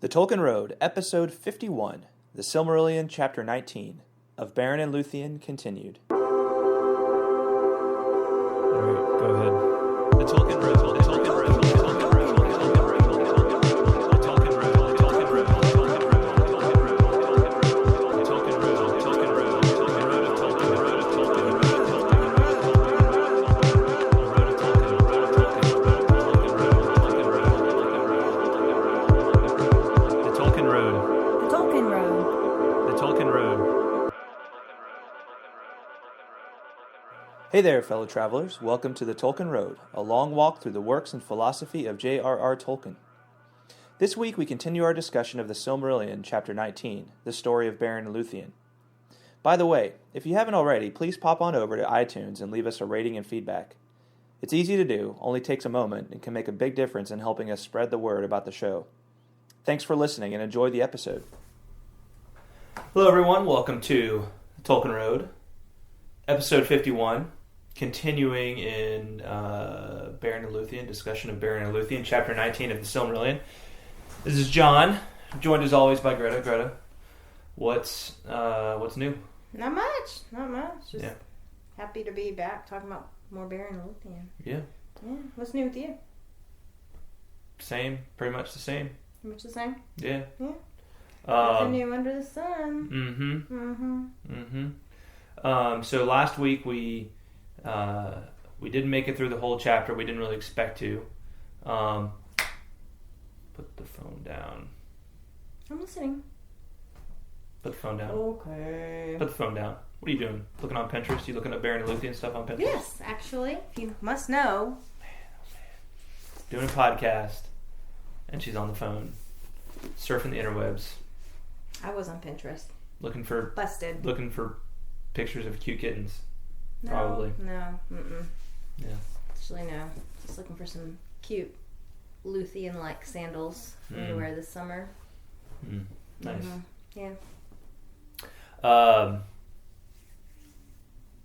The Tolkien Road, Episode 51, The Silmarillion Chapter 19, of Beren and Lúthien continued. Alright, go ahead. The Tolkien Road, the Tolkien Road, the Tolkien Road, the Tolkien Road, the Tolkien Road, the Tolkien Road, the Tolkien Road, the Tolkien Road, the Tolkien Road, the Tolkien Road, the Tolkien Road, the Tolkien Road, the Tolkien Road, Hey there, fellow travelers. Welcome to the Tolkien Road, a long walk through the works and philosophy of J.R.R. Tolkien. This week we continue our discussion of the Silmarillion Chapter 19, the story of Beren and Lúthien. By the way, if you haven't already, please pop on over to iTunes and leave us a rating and feedback. It's easy to do, only takes a moment, and can make a big difference in helping us spread the word about the show. Thanks for listening and enjoy the episode. Hello everyone, welcome to Tolkien Road, Episode 51. Continuing in Beren and Lúthien, discussion of Beren and Lúthien, Chapter 19 of the Silmarillion. This is John, joined as always by Greta. Greta, what's new? Not much. Just happy to be back talking about more Beren and Lúthien. Yeah. What's new with you? Same, pretty much the same. Pretty much the same? Yeah. Nothing new under the sun. So last week we didn't make it through the whole chapter. We didn't really expect to. Put the phone down. I'm listening. Put the phone down. Okay. Put the phone down. What are you doing? Looking on Pinterest? You looking at Beren and Lúthien stuff on Pinterest? Yes, actually. You must know. Man. Doing a podcast. And she's on the phone. Surfing the interwebs. I was on Pinterest. Looking for pictures of cute kittens. No, Probably. No. Yeah. Actually, no. Just looking for some cute Lúthien-like sandals for me to wear this summer. Nice. Yeah.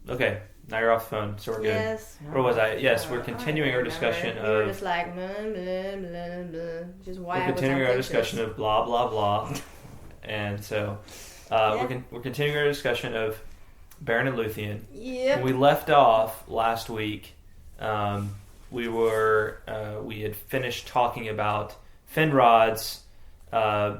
Okay. Now you're off the phone, so we're good. Yes. Where was I? Yes, we're continuing our discussion of... You were just like, blah, blah, blah, blah. Just why we're continuing our discussion of blah, blah, blah. And so, we're continuing our discussion of Beren and Lúthien. Yep. When we left off last week, we had finished talking about Finrod's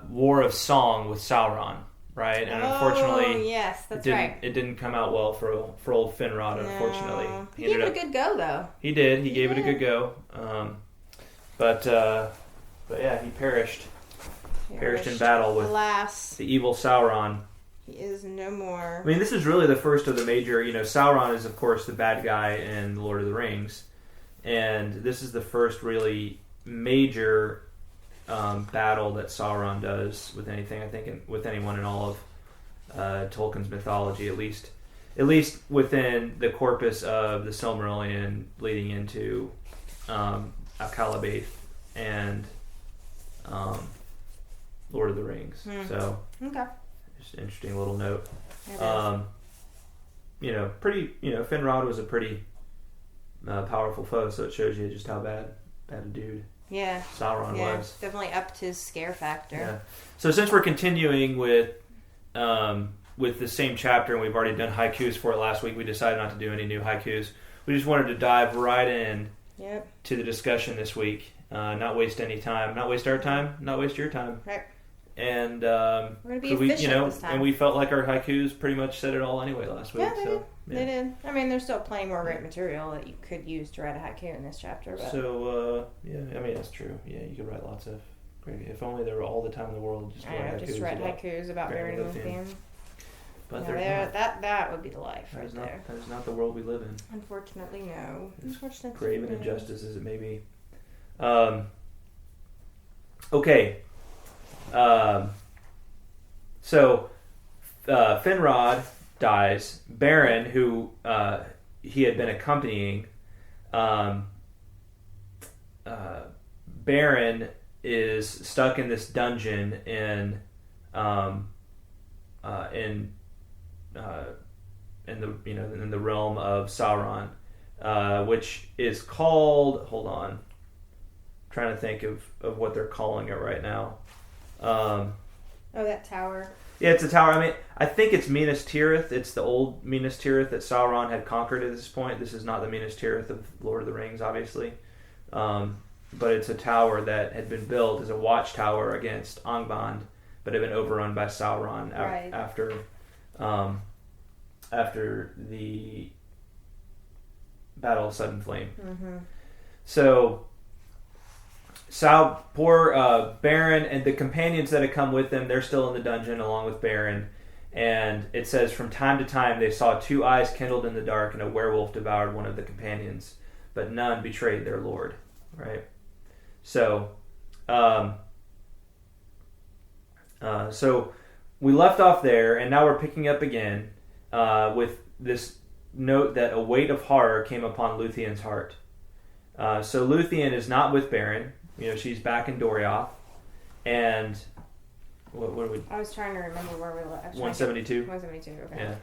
War of Song with Sauron, right? And unfortunately, yes, that's it didn't come out well for old Finrod. No. Unfortunately, He gave it a good go, though. He did. He gave it a good go. But yeah, he perished. Perished in battle with the evil Sauron. He is no more. I mean, this is really the first of the major... Sauron is, of course, the bad guy in The Lord of the Rings. And this is the first really major battle that Sauron does with anything, I think, with anyone in all of Tolkien's mythology, at least within the corpus of the Silmarillion leading into Akalabath and Lord of the Rings. So, okay. Just an interesting little note. Finrod was a pretty powerful foe, so it shows you just how bad a dude Sauron was. Definitely upped his scare factor. Yeah. So since we're continuing with the same chapter, and we've already done haikus for it last week, we decided not to do any new haikus. We just wanted to dive right in to the discussion this week. Not waste any time. Not waste our time. Not waste your time. Right. And we're gonna be efficient this time. And we felt like our haikus pretty much said it all anyway last week. Yeah, they did. I mean, there's still plenty more great material that you could use to write a haiku in this chapter. But. So I mean that's true. Yeah, you could write lots of great. If only there were all the time in the world just to write haikus about Beren and Lúthien. But that would be the life that there. That is not the world we live in. Unfortunately, no. As grave and injustice as it may be. Okay. So Finrod dies. Beren, who he had been accompanying, Beren is stuck in this dungeon in the realm of Sauron, which is called. Hold on. trying to think of what they're calling it right now. Oh, that tower. Yeah, it's a tower. I mean, I think it's Minas Tirith. It's the old Minas Tirith that Sauron had conquered at this point. This is not the Minas Tirith of Lord of the Rings, obviously. But it's a tower that had been built as a watchtower against Angband, but had been overrun by Sauron after the Battle of Sudden Flame. Mm-hmm. So, poor Beren and the companions that had come with them, they're still in the dungeon along with Beren. And it says, from time to time they saw two eyes kindled in the dark, and a werewolf devoured one of the companions, but none betrayed their lord. Right? So, so we left off there, and now we're picking up again with this note that a weight of horror came upon Lúthien's heart. So Lúthien is not with Beren. She's back in Doriath, and what are we? I was trying to remember where we left. 172. 172. Okay. Yeah.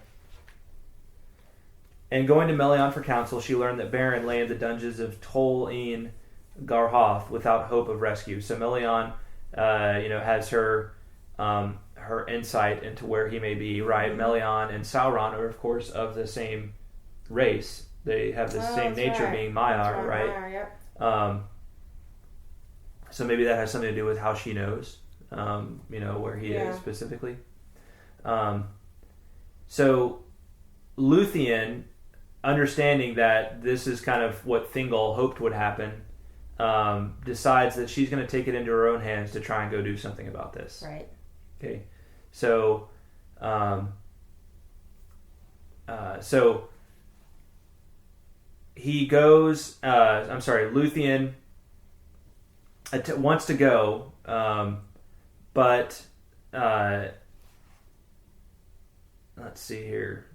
And going to Melion for counsel, she learned that Beren lay in the dungeons of Tolkien Road without hope of rescue. So Melion, has her insight into where he may be. Right, Melion and Sauron are, of course, of the same race. They have the same nature, right. being Maiar, right? Maiar, yep. So maybe that has something to do with how she knows, where he is specifically. So Lúthien, understanding that this is kind of what Thingol hoped would happen, decides that she's going to take it into her own hands to try and go do something about this. Right. Okay. So, he goes. Lúthien wants to go, but let's see here.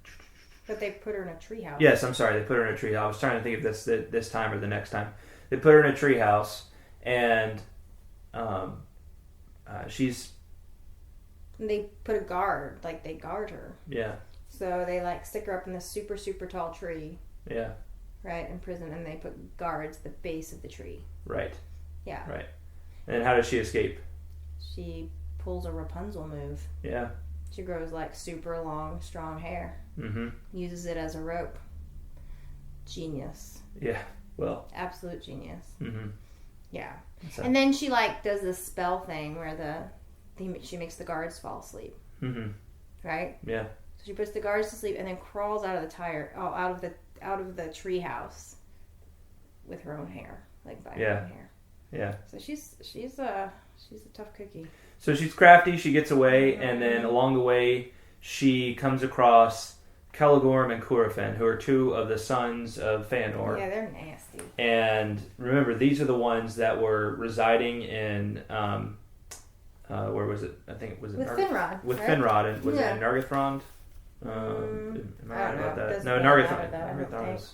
But they put her in a treehouse. Yes, I'm sorry. They put her in a treehouse. I was trying to think of this time or the next time. They put her in a treehouse, and she's. And they put a guard, they guard her. Yeah. So they stick her up in this super, super tall tree. Yeah. Right, in prison, and they put guards at the base of the tree. Right. Yeah. Right. And how does she escape? She pulls a Rapunzel move. Yeah. She grows super long, strong hair. Mm-hmm. Uses it as a rope. Genius. Yeah. Well. Absolute genius. Mm-hmm. Yeah. And then she does this spell thing where she makes the guards fall asleep. Mm-hmm. Right? Yeah. So she puts the guards to sleep and then crawls out of the treehouse with her own hair, by her own hair. Yeah. So she's a tough cookie. So she's crafty. She gets away, and then along the way, she comes across Celegorm and Curufin, who are two of the sons of Feanor. Yeah, they're nasty. And remember, these are the ones that were residing in. Where was it? I think it was with Finrod. With right? Finrod, and was it in Nargothrond? Am I right about that? No, Nargothrond.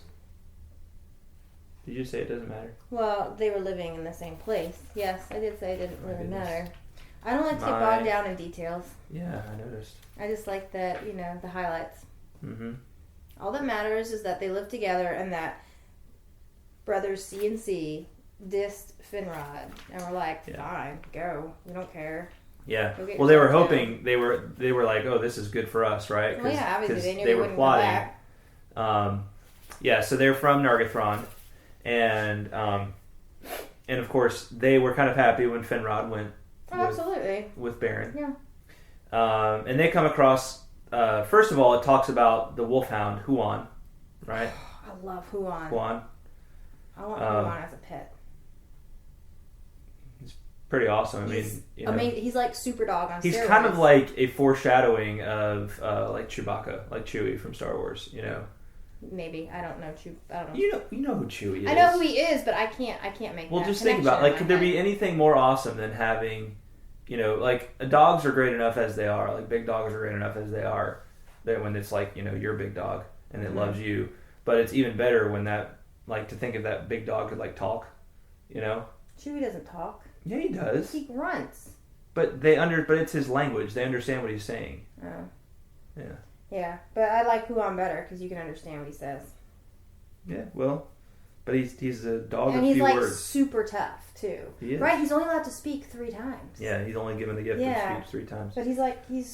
Did you say it doesn't matter? Well, they were living in the same place. Yes, I did say it didn't really matter. I don't like to get bogged down in details. Yeah, I noticed. I just like the highlights. Mm-hmm. All that matters is that they live together and that brothers C and C dissed Finrod, and we're like, fine, go. We don't care. Yeah. Well, they were hoping they were like, oh, this is good for us, right? Well, yeah, obviously they knew they we were wouldn't plotting. Go back. So they're from Nargothrond, and of course they were kind of happy when Finrod went. Absolutely. With Beren. Yeah. And they come across. First of all, it talks about the wolfhound Huan, right? I love Huan. Huan. I want Huan as a pet. Pretty awesome. I mean, he's like Super Dog on steroids. He's kind of like a foreshadowing of like Chewbacca, like Chewie from Star Wars. Maybe I don't know. I don't know. You know who Chewie is. I know who he is, but I can't make. Well, that just think about could there be anything more awesome than having, dogs are great enough as they are. Like big dogs are great enough as they are. That when it's your big dog and it loves you, but it's even better when that to think of that big dog could talk. Chewie doesn't talk. Yeah, he does. He grunts. But but it's his language. They understand what he's saying. Oh. Yeah. Yeah, but I like Huan better because you can understand what he says. Yeah, well, But he's a dog and of he's few like words. super tough too. He is. Right? He's only allowed to speak 3 times. Yeah, he's only given the gift of speech 3 times. But he's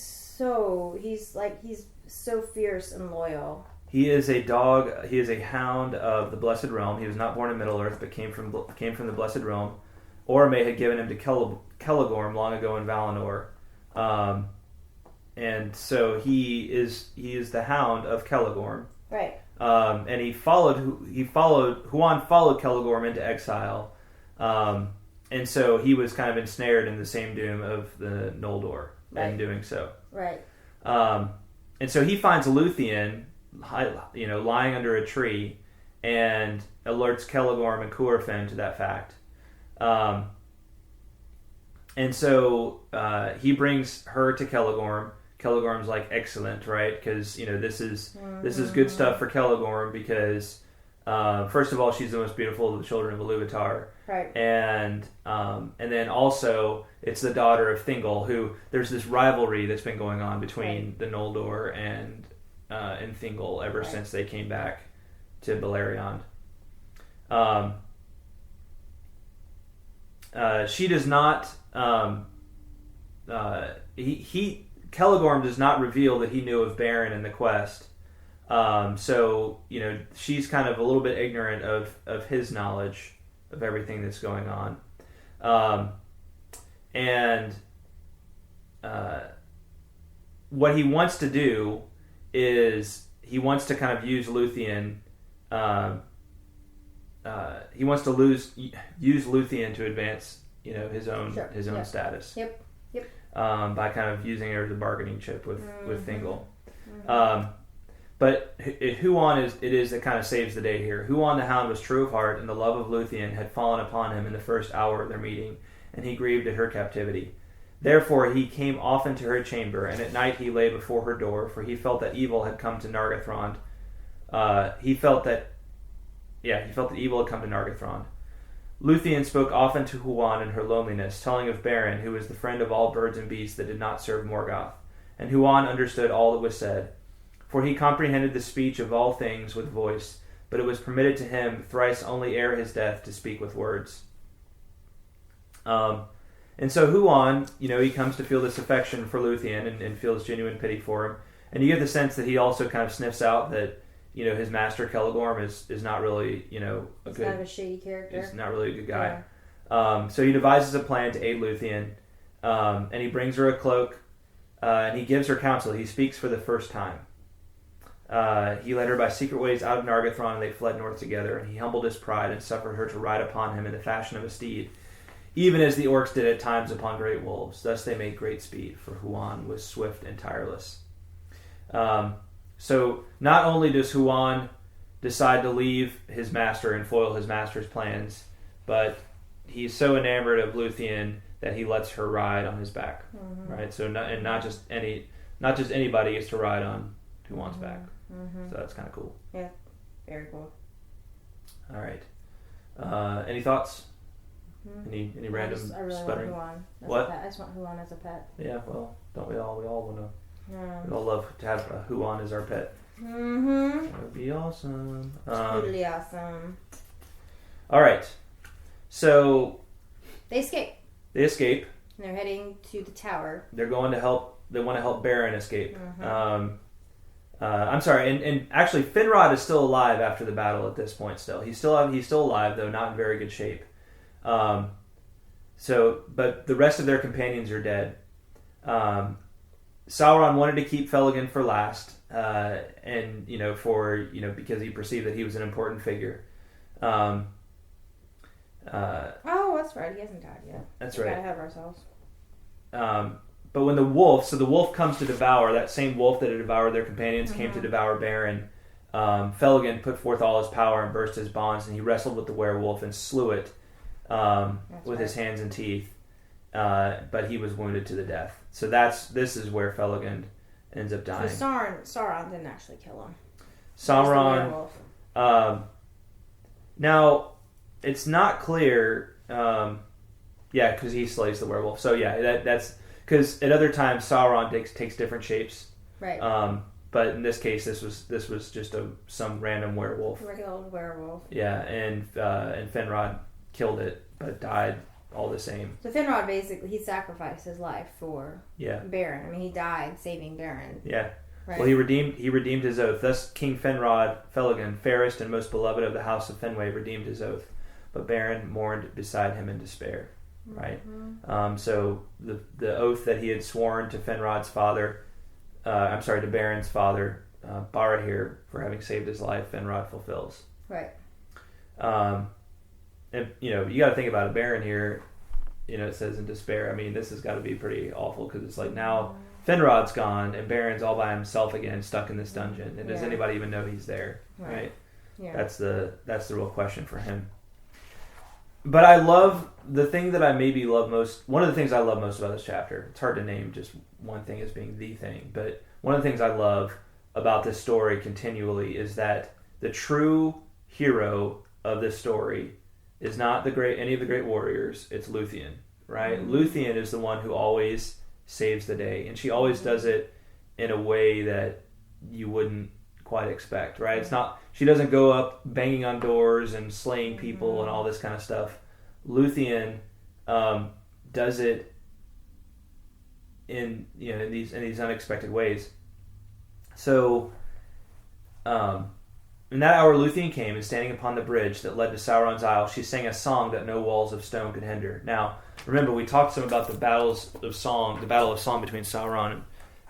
so fierce and loyal. He is a dog. He is a hound of the Blessed Realm. He was not born in Middle Earth, but came from the Blessed Realm. Orome had given him to Celegorm long ago in Valinor, and so he is the hound of Celegorm. Right. And Huan followed Celegorm into exile, and so he was kind of ensnared in the same doom of the Noldor in doing so. Right. And so he finds Lúthien, lying under a tree, and alerts Celegorm and Curufin to that fact. And so he brings her to Celegorm. Celegorm's like, excellent, right? Because this is good stuff for Celegorm because first of all, she's the most beautiful of the children of Iluvatar, right? And then also it's the daughter of Thingol, who there's this rivalry that's been going on between the Noldor and Thingol ever since they came back to Beleriand. She does not. Celegorm does not reveal that he knew of Beren and the quest. So she's kind of a little bit ignorant of his knowledge of everything that's going on. And what he wants to do is he wants to kind of use Lúthien. He wants to use Lúthien to advance, his own status. Yep. By kind of using her as a bargaining chip with Thingol. But Huan is that kind of saves the day here. Huan the Hound was true of heart, and the love of Lúthien had fallen upon him in the first hour of their meeting, and he grieved at her captivity. Therefore he came often to her chamber, and at night he lay before her door, for he felt that evil had come to Nargothrond. He felt that evil had come to Nargothrond. Lúthien spoke often to Huan in her loneliness, telling of Beren, who was the friend of all birds and beasts that did not serve Morgoth. And Huan understood all that was said, for he comprehended the speech of all things with voice, but it was permitted to him thrice only ere his death to speak with words. And so Huan, he comes to feel this affection for Lúthien and feels genuine pity for him. And you get the sense that he also kind of sniffs out that his master Celegorm is not really, he's kind of a shady character. He's not really a good guy. Yeah. So he devises a plan to aid Lúthien, and he brings her a cloak, and he gives her counsel. He speaks for the first time. He led her by secret ways out of Nargothrond, and they fled north together, and he humbled his pride and suffered her to ride upon him in the fashion of a steed, even as the orcs did at times upon great wolves. Thus they made great speed, for Huan was swift and tireless. So not only does Huan decide to leave his master and foil his master's plans, but he's so enamored of Lúthien that he lets her ride on his back, right? So not just anybody gets to ride on Huan's back. So that's kind of cool. Yeah, very cool. All right. Any thoughts? Any random I really sputtering? want Huan as What? a pet. I just want Huan as a pet. Yeah. Well, don't we all? We all want to. We all love to have Huan as our pet. That would be awesome. Totally awesome. All right. So They escape. they escape. And they're heading to the tower. They want to help Beren escape. I'm sorry, and actually Finrod is still alive after the battle at this point. He's still alive, though not in very good shape. But the rest of their companions are dead. Sauron wanted to keep Felagund for last, and because he perceived that he was an important figure. Oh, that's right. He hasn't died yet. That's we right. Gotta have ourselves. But when the wolf comes to devour, that same wolf that had devoured their companions came to devour Beren. Felagund put forth all his power and burst his bonds, and he wrestled with the werewolf and slew it with his hands and teeth. But he was wounded to the death. So this is where Felagund ends up dying. So Sauron didn't actually kill him. Sauron. Now, it's not clear. Because he slays the werewolf. So yeah, that's because at other times Sauron takes different shapes. Right. but in this case, this was just some random werewolf. Regular old werewolf. Yeah, and Finrod killed it, but died all the same. So Finrod basically, he sacrificed his life for Beren. I mean, he died saving Beren. Yeah. Right. Well, he redeemed his oath. Thus, King Finrod Felagund, fairest and most beloved of the house of Finwë, redeemed his oath. But Beren mourned beside him in despair. Right. Mm-hmm. So the oath that he had sworn to Finrod's father, to Beren's father, Barahir, for having saved his life, Finrod fulfills. Right. And you got to think about it. Beren here, it says in despair. I mean, this has got to be pretty awful because it's like now Finrod's gone and Beren's all by himself again, stuck in this dungeon. And does anybody even know he's there? Right. Yeah. That's the real question for him. But I love the thing that I maybe love most. One of the things I love most about this chapter. It's hard to name just one thing as being the thing, but one of the things I love about this story continually is that the true hero of this story is not any of the great warriors. It's Lúthien, right? Mm-hmm. Lúthien is the one who always saves the day, and she always does it in a way that you wouldn't quite expect, right? It's not. She doesn't go up banging on doors and slaying people and all this kind of stuff. Lúthien does it in these unexpected ways. So, in that hour, Lúthien came, and standing upon the bridge that led to Sauron's Isle, she sang a song that no walls of stone could hinder. Now, remember, we talked some about the battle of song between Sauron and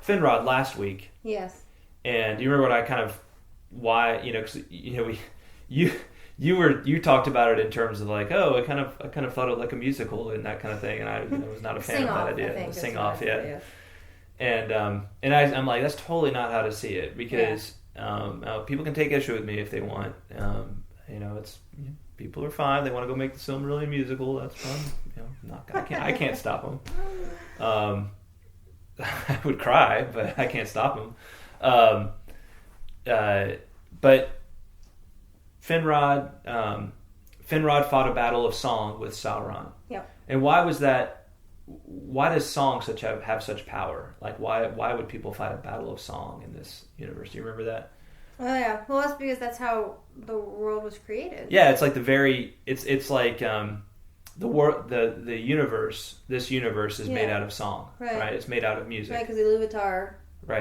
Finrod last week. Yes. And do you remember what I kind of you talked about it in terms of like, I kind of thought of like a musical and that kind of thing, and I was not a fan of that idea. Sing off, yeah. And I'm like, that's totally not how to see it, because people can take issue with me if they want. It's people are fine. They want to go make the Silmarillion musical. That's fun. I can't stop them. I would cry, but I can't stop them. But Finrod fought a battle of song with Sauron. Yep. And why was that? Why does song have such power? Like, why would people fight a battle of song in this universe? Do you remember that? Oh yeah. Well, that's because that's how the world was created. Yeah, it's like it's like the universe. This universe is made out of song, right? It's made out of music, right? Because the Ilúvatar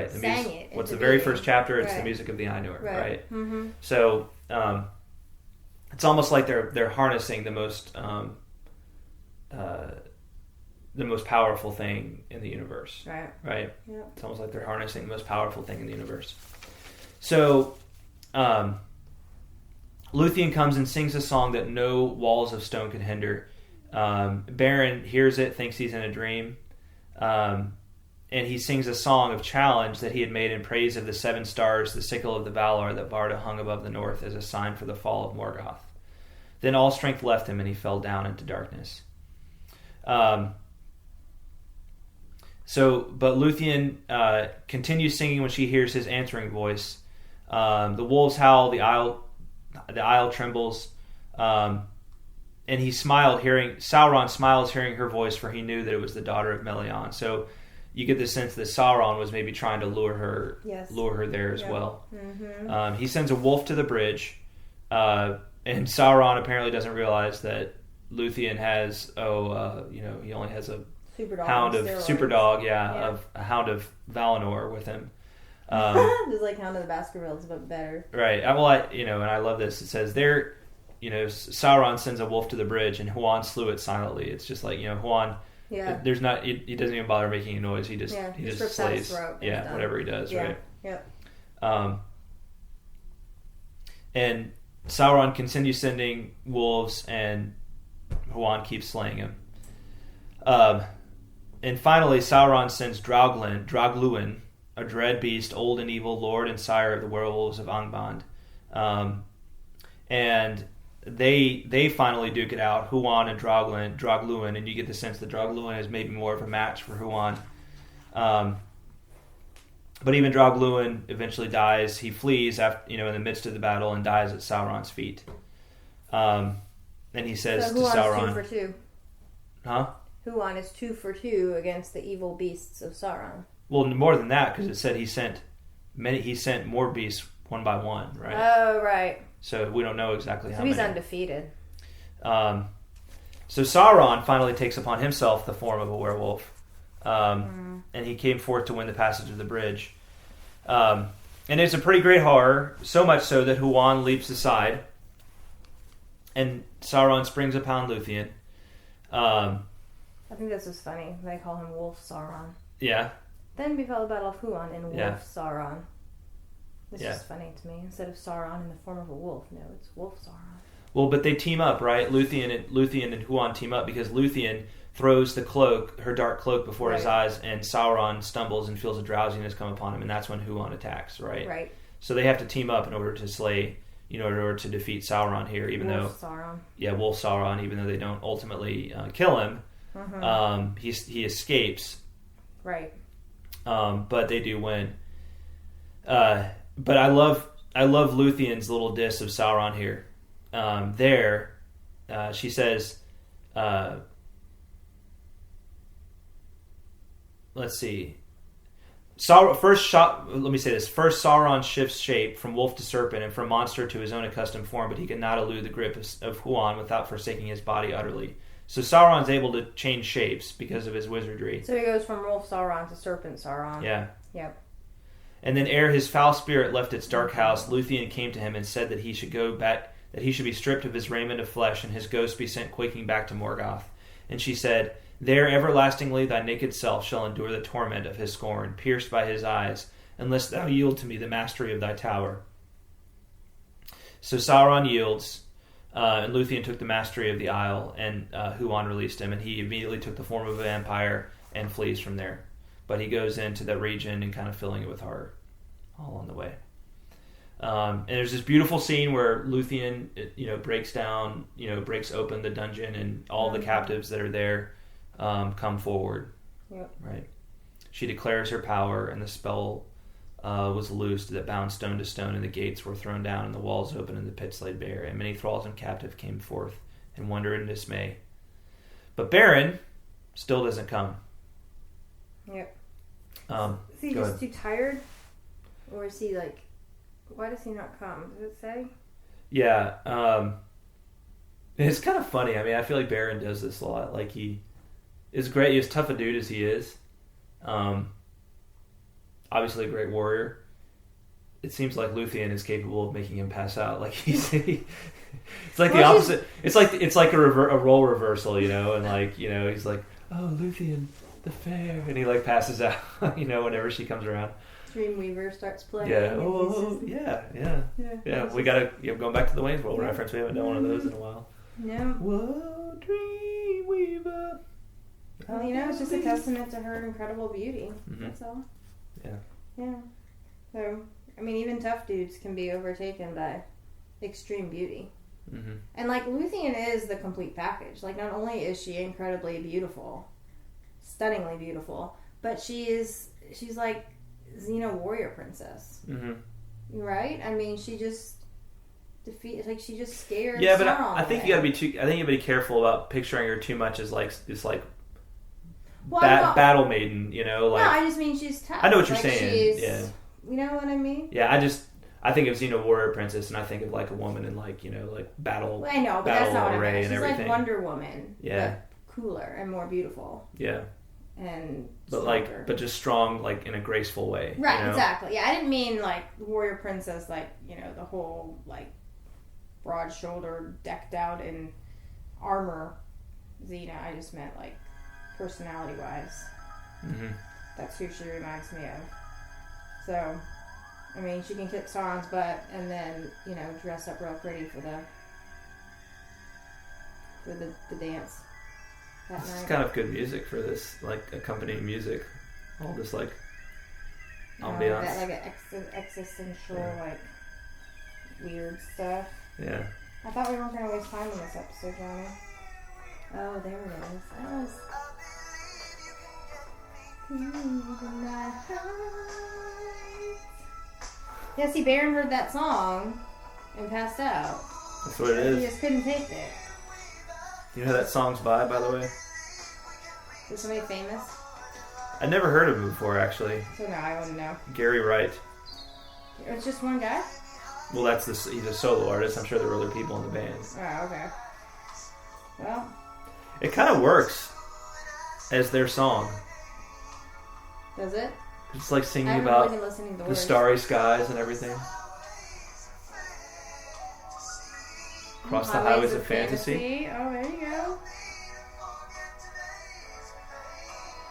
sang it. What's the very first chapter? It's the music of the Ainur, right? Mm-hmm. So it's almost like they're harnessing the most powerful thing in the universe, right? Yeah. It's almost like they're harnessing the most powerful thing in the universe. So Lúthien comes and sings a song that no walls of stone can hinder. Beren hears it, thinks he's in a dream. And he sings a song of challenge that he had made in praise of the 7 stars, the sickle of the Valar that Varda hung above the north as a sign for the fall of Morgoth. Then all strength left him, and he fell down into darkness. But Lúthien continues singing when she hears his answering voice. The wolves howl, the isle trembles, and Sauron smiles hearing her voice, for he knew that it was the daughter of Melian. So you get the sense that Sauron was maybe trying to lure her there as well. Mm-hmm. He sends a wolf to the bridge, and Sauron apparently doesn't realize that Lúthien has he only has a hound of a hound of Valinor with him. Just like Hound of the Baskervilles, but better. Right. And I love this. It says there, Sauron sends a wolf to the bridge, and Huan slew it silently. It's just like Huan. Yeah. There's not. He doesn't even bother making a noise. He just slays. Whatever he does. Yeah. Right. Yep. And Sauron continues sending wolves, and Huan keeps slaying him. And finally, Sauron sends Draugluin, a dread beast, old and evil, lord and sire of the werewolves of Angband. And they finally duke it out, Huan and Draugluin, and you get the sense that Draugluin is maybe more of a match for Huan. But even Draugluin eventually dies. He flees after, in the midst of the battle, and dies at Sauron's feet. And he says to Sauron, 2 for 2. Huh? Huan is 2 for 2 against the evil beasts of Sauron. Well, more than that, because it said he sent he sent more beasts one by one, right? Oh, right. So we don't know exactly how So many. he's undefeated. So Sauron finally takes upon himself the form of a werewolf, and he came forth to win the passage of the bridge. And it's a pretty great horror, so much so that Huan leaps aside, and Sauron springs upon Lúthien. I think this is funny. They call him Wolf Sauron. Yeah. Then befell the battle of Huan and Wolf Yeah. Sauron. This Yeah. is funny to me. Instead of Sauron in the form of a wolf, no, it's Wolf Sauron. Well, but they team up, right? Lúthien and Huan team up because Lúthien throws the cloak, her dark cloak, before his eyes, and Sauron stumbles and feels a drowsiness come upon him, and that's when Huan attacks, right? Right. So they have to team up in order to slay, in order to defeat Sauron here, even Wolf though Sauron. Yeah, Wolf Sauron, even though they don't ultimately kill him, he escapes. Right. But they do win. But I love Lúthien's little diss of Sauron here. She says, let's see. First, Sauron shifts shape from wolf to serpent and from monster to his own accustomed form, but he cannot elude the grip of Huan without forsaking his body utterly. So Sauron's able to change shapes because of his wizardry. So he goes from Wolf Sauron to Serpent Sauron. Yeah. Yep. And then ere his foul spirit left its dark house, Lúthien came to him and said that he should go back, that he should be stripped of his raiment of flesh, and his ghost be sent quaking back to Morgoth. And she said, "There everlastingly thy naked self shall endure the torment of his scorn, pierced by his eyes, unless thou yield to me the mastery of thy tower." So Sauron yields, and Lúthien took the mastery of the isle, and Huan released him, and he immediately took the form of a vampire and flees from there. But he goes into that region and kind of filling it with horror all on the way. And there's this beautiful scene where Lúthien, breaks open the dungeon, and all the captives that are there come forward. Yep. Right. She declares her power, and the spell was loosed that bound stone to stone, and the gates were thrown down, and the walls opened, and the pits laid bare, and many thralls and captive came forth in wonder and dismay. But Beren still doesn't come. Yep. Is he go just ahead. too tired? Or is he like... Why does he not come? Does it say? Yeah. It's kind of funny. I mean, I feel like Beren does this a lot. Like, he is great. He's tough a dude as he is. Obviously a great warrior. It seems like Lúthien is capable of making him pass out. Like, it's like the opposite. It's like a role reversal, and he's like, "Oh, Lúthien, the fair," and he like passes out, whenever she comes around. Dreamweaver starts playing. Yeah. Oh, yeah. We gotta going back to the Wayne's World reference. We haven't done one of those in a while. No. Whoa, Dreamweaver. Well, it's just a testament to her incredible beauty. Mm-hmm. That's all. Yeah. Yeah. So, I mean, even tough dudes can be overtaken by extreme beauty. Mm-hmm. And, like, Lúthien is the complete package. Like, not only is she incredibly beautiful, stunningly beautiful, but she's like Xena warrior princess. Mm-hmm. Right? I mean, she just she just scared Yeah, but Sauron I think away. you gotta be careful about picturing her too much as like this Well, I'm not- battle maiden, no, I just mean she's tough. I know what you're Like, saying. she's, Yeah. You know what I mean? Yeah, I think of Xena warrior princess, and I think of like a woman in like battle. Well, I know, but battle that's not what I array meant. and She's like everything. Wonder Woman. Yeah. But cooler and more beautiful. Yeah. And But stronger. but just strong, like in a graceful way. Right, exactly. Yeah, I didn't mean like warrior princess, like the whole like broad shouldered, decked out in armor Xena. I just meant like personality wise. Mm-hmm. That's who she reminds me of. So, I mean, she can kick Sauron's butt and then dress up real pretty for the dance that It's night. kind of good music for this, like accompanying music. All this like ambiance. That like existential like weird stuff. Yeah. I thought we weren't going to waste time on this episode, Johnny. Oh, there it is. That was... Yeah, see, Beren heard that song and passed out. That's what it He is. just couldn't take it. You know who that song's by the way? Is somebody famous? I never heard of him before, actually. So no, I wouldn't know. Gary Wright. It's just one guy? Well, he's a solo artist. I'm sure there were other people in the band. Oh, okay. Well. It kind of works as their song. Does it? It's like singing I about really listening to the words. starry skies and everything. Across the highways of fantasy. Oh, there you go.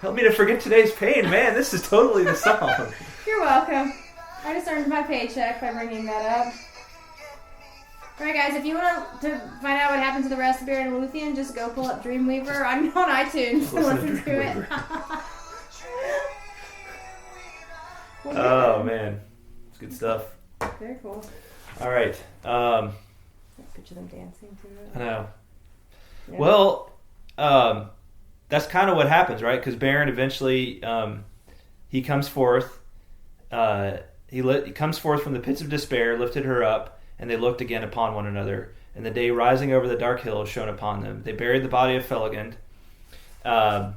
Help me to forget today's pain, man. This is totally the song. You're welcome. I just earned my paycheck by bringing that up. Alright guys, if you want to find out what happened to the rest of Beren and Lúthien, just go pull up Dreamweaver. I'm on iTunes and listen to it. Oh man, it's good stuff. Very cool. Alright. Picture them dancing to it. I know. Yeah. Well, that's kind of what happens, right? Because Beren eventually, he comes forth. He comes forth from the pits of despair, lifted her up, and they looked again upon one another. And the day rising over the dark hills shone upon them. They buried the body of Felagund, and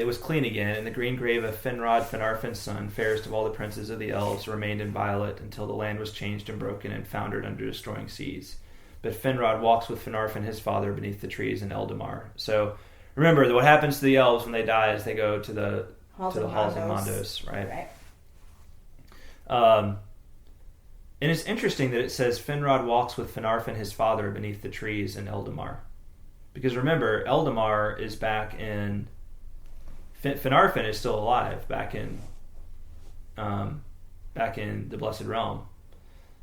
it was clean again. And the green grave of Finrod, Finarfin's son, fairest of all the princes of the elves, remained inviolate until the land was changed and broken and foundered under destroying seas. But Finrod walks with Finarfin his father beneath the trees in Eldamar. So remember, what happens to the elves when they die is they go to the halls of Mondos, right? And it's interesting that it says Finrod walks with Finarfin his father beneath the trees in Eldamar. Because remember, Eldamar is back in... Finarfin is still alive back in the Blessed Realm.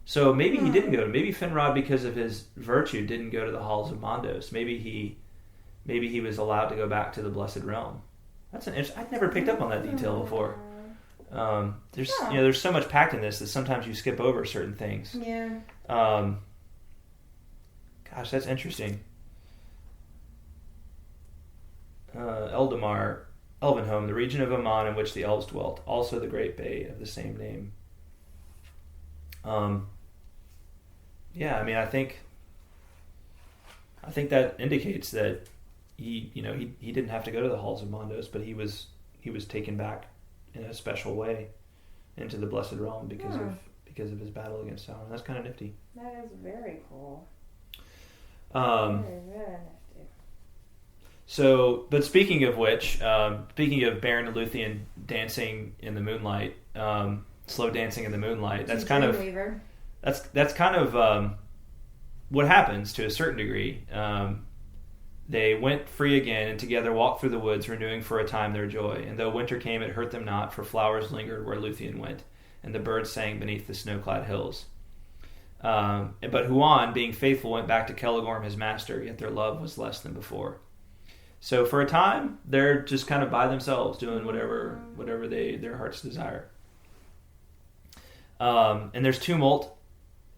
So maybe he didn't go to... Maybe Finrod, because of his virtue, didn't go to the halls of Mondos. Maybe he was allowed to go back to the Blessed Realm. That's an interesting... I'd never picked up on that detail before. There's so much packed in this that sometimes you skip over certain things. Yeah. Gosh, that's interesting. Eldamar, Elvenhome, the region of Aman in which the elves dwelt, also the great bay of the same name. I think that indicates that he didn't have to go to the halls of Mondos, but he was taken back in a special way into the Blessed Realm because of his battle against Sauron. That's kind of nifty. That is very cool. Very nifty. So, but speaking of which, speaking of Beren and Lúthien dancing in the moonlight, slow dancing in the moonlight, that's kind of what happens to a certain degree. They went free again, and together walked through the woods, renewing for a time their joy. And though winter came, it hurt them not, for flowers lingered where Lúthien went, and the birds sang beneath the snow-clad hills. But Huan, being faithful, went back to Celegorm his master, yet their love was less than before. So for a time, they're just kind of by themselves, doing whatever their hearts desire. And there's tumult